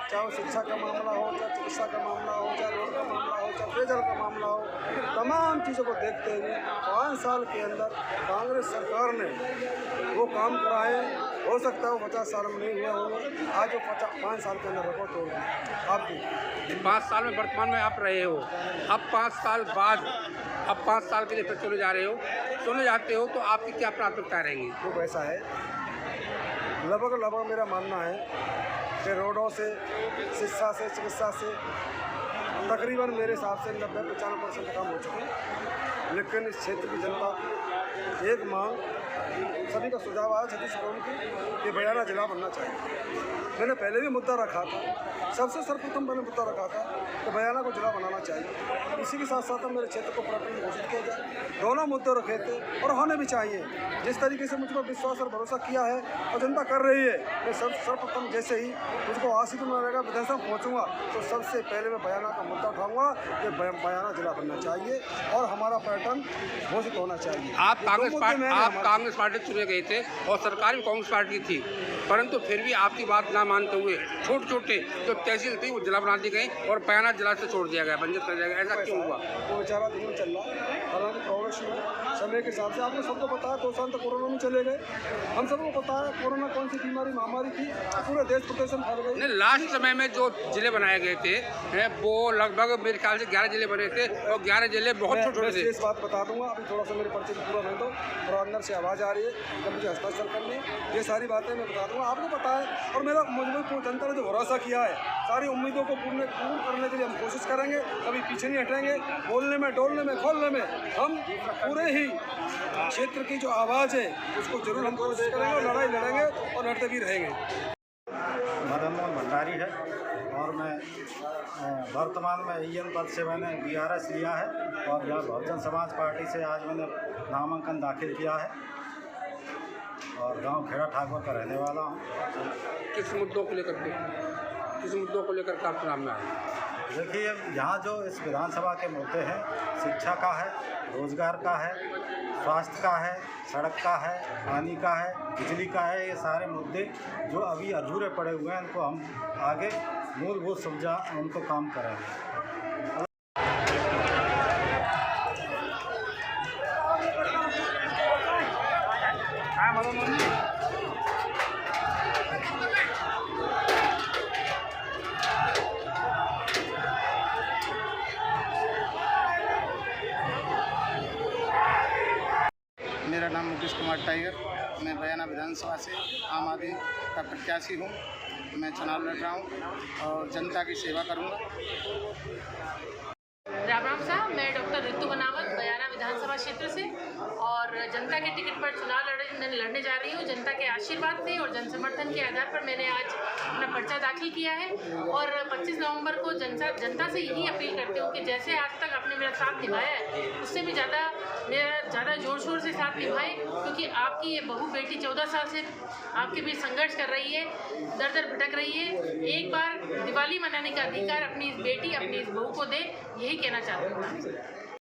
चाहे वो शिक्षा का मामला हो, चाहे चिकित्सा का मामला हो, चाहे रोड का मामला हो, चाहे पेयजल का मामला हो, तमाम चीज़ों को देखते हुए 5 साल के अंदर कांग्रेस सरकार ने वो काम कराए। हो सकता है वो 50 साल में नहीं हुआ होंगे, आज वो 5 साल के अंदर रिकॉर्ड तोड़ दिया। आप भी 5 साल में वर्तमान में आप रहे हो, अब 5 साल बाद अब 5 साल के लिए फिर चले जा रहे हो, चले जाते हो तो आपकी क्या प्राथमिकता रहेंगी? वो वैसा है, लगभग मेरा मानना है कि रोडों से, शिक्षा से, चिकित्सा से तकरीबन मेरे हिसाब से 90-95% काम हो चुके हैं। लेकिन इस क्षेत्र की जनता एक मांग, सभी का सुझाव आया 36 कौम की कि बयाना जिला बनना चाहिए। मैंने पहले भी मुद्दा रखा था, सबसे सर्वप्रथम मैंने मुद्दा रखा था कि बयाना को जिला बनाना चाहिए। इसी के साथ साथ मेरे क्षेत्र को पर्यटन घोषित किया जाए। दोनों मुद्दे रखे थे और होने भी चाहिए। जिस तरीके से मुझ पर विश्वास और भरोसा किया है और जनता कर रही है, मैं सर्वप्रथम जैसे ही मुझको आशीष में रहेगा विधानसभा पहुँचूँगा तो सबसे पहले मैं बयाना का मुद्दा उठाऊँगा कि बयाना जिला बनना चाहिए और हमारा पर्यटन घोषित होना चाहिए। आप कांग्रेस पार्टी चुने गए थे और सरकार भी कांग्रेस पार्टी थी, परंतु फिर भी आपकी बात ना मानते हुए छोटे छोटे जो तहसील थी वो जिला बना दी गई और बयाना जिला से छोड़ दिया गया, बंजर कर दिया गया। ऐसा क्यों हुआ? वो बेचारा दिन चल रहा है, हालांकि प्रोग्रेस समय के हिसाब से आपको सबको पता है 2 साल तक कोरोना में चले गए। हम सबको पता है कोरोना कौन सी बीमारी महामारी थी, पूरे देश प्रदेश में फैल गई। लास्ट समय में जो जिले बनाए गए थे वो लगभग मेरे ख्याल से 11 जिले बने थे और 11 जिले बहुत छोटे थे। इस बात बता दूंगा, अभी थोड़ा सा मेरे परिचय पूरा नहीं दो और अंदर से आवाज़ आ रही है जब मुझे हस्ताक्षर करनी, ये सारी बातें मैं बता दूंगा, आपको पता है। और मेरा मुझे जनता ने जो भरोसा किया है, सारी उम्मीदों को पूर्ण करने के लिए हम कोशिश करेंगे, कभी पीछे नहीं हटेंगे। बोलने में, डोलने में, खोलने में हम पूरे ही क्षेत्र की जो आवाज़ है उसको जरूर हम कोशिश करेंगे और लड़ाई लड़ेंगे और लड़ते भी रहेंगे। मदन मोहन भंडारी है और मैं वर्तमान में EN पद से मैंने BRS लिया है और यह बहुजन समाज पार्टी से आज मैंने नामांकन दाखिल किया है और गांव खेड़ा ठाकुर का रहने वाला हूं। किस मुद्दों को लेकर आप चुनाव में आए? देखिए, यहाँ जो इस विधानसभा के मुद्दे हैं, शिक्षा का है, रोजगार का है, स्वास्थ्य का है, सड़क का है, पानी का है, बिजली का है, ये सारे मुद्दे जो अभी अधूरे पड़े हुए हैं उनको हम आगे मूलभूत सुविधा उनको काम करेंगे। मेरा नाम मुकेश कुमार टाइगर, मैं बयाना विधानसभा से आम आदमी का प्रत्याशी हूँ। मैं चुनाव लड़ रहा हूँ और जनता की सेवा करूँगा। राम राम साहब, मैं डॉक्टर रितु बनावत बयाना विधानसभा क्षेत्र से और जनता के टिकट पर चुनाव लड़ने जा रही हूँ। जनता के आशीर्वाद से और जन समर्थन के आधार पर मैंने आज अपना पर्चा दाखिल किया है और 25 नवंबर को जनता से यही अपील करती हूँ कि जैसे आज तक आपने मेरा साथ निभाया है उससे भी ज़्यादा जोर शोर से साथ निभाएं, क्योंकि आपकी ये बहू बेटी 14 साल से आपके बीच संघर्ष कर रही है, दर दर भटक रही है। एक बार दिवाली मनाने का अधिकार अपनी इस बेटी, अपनी इस बहू को दे, यही कहना चाहती हूँ।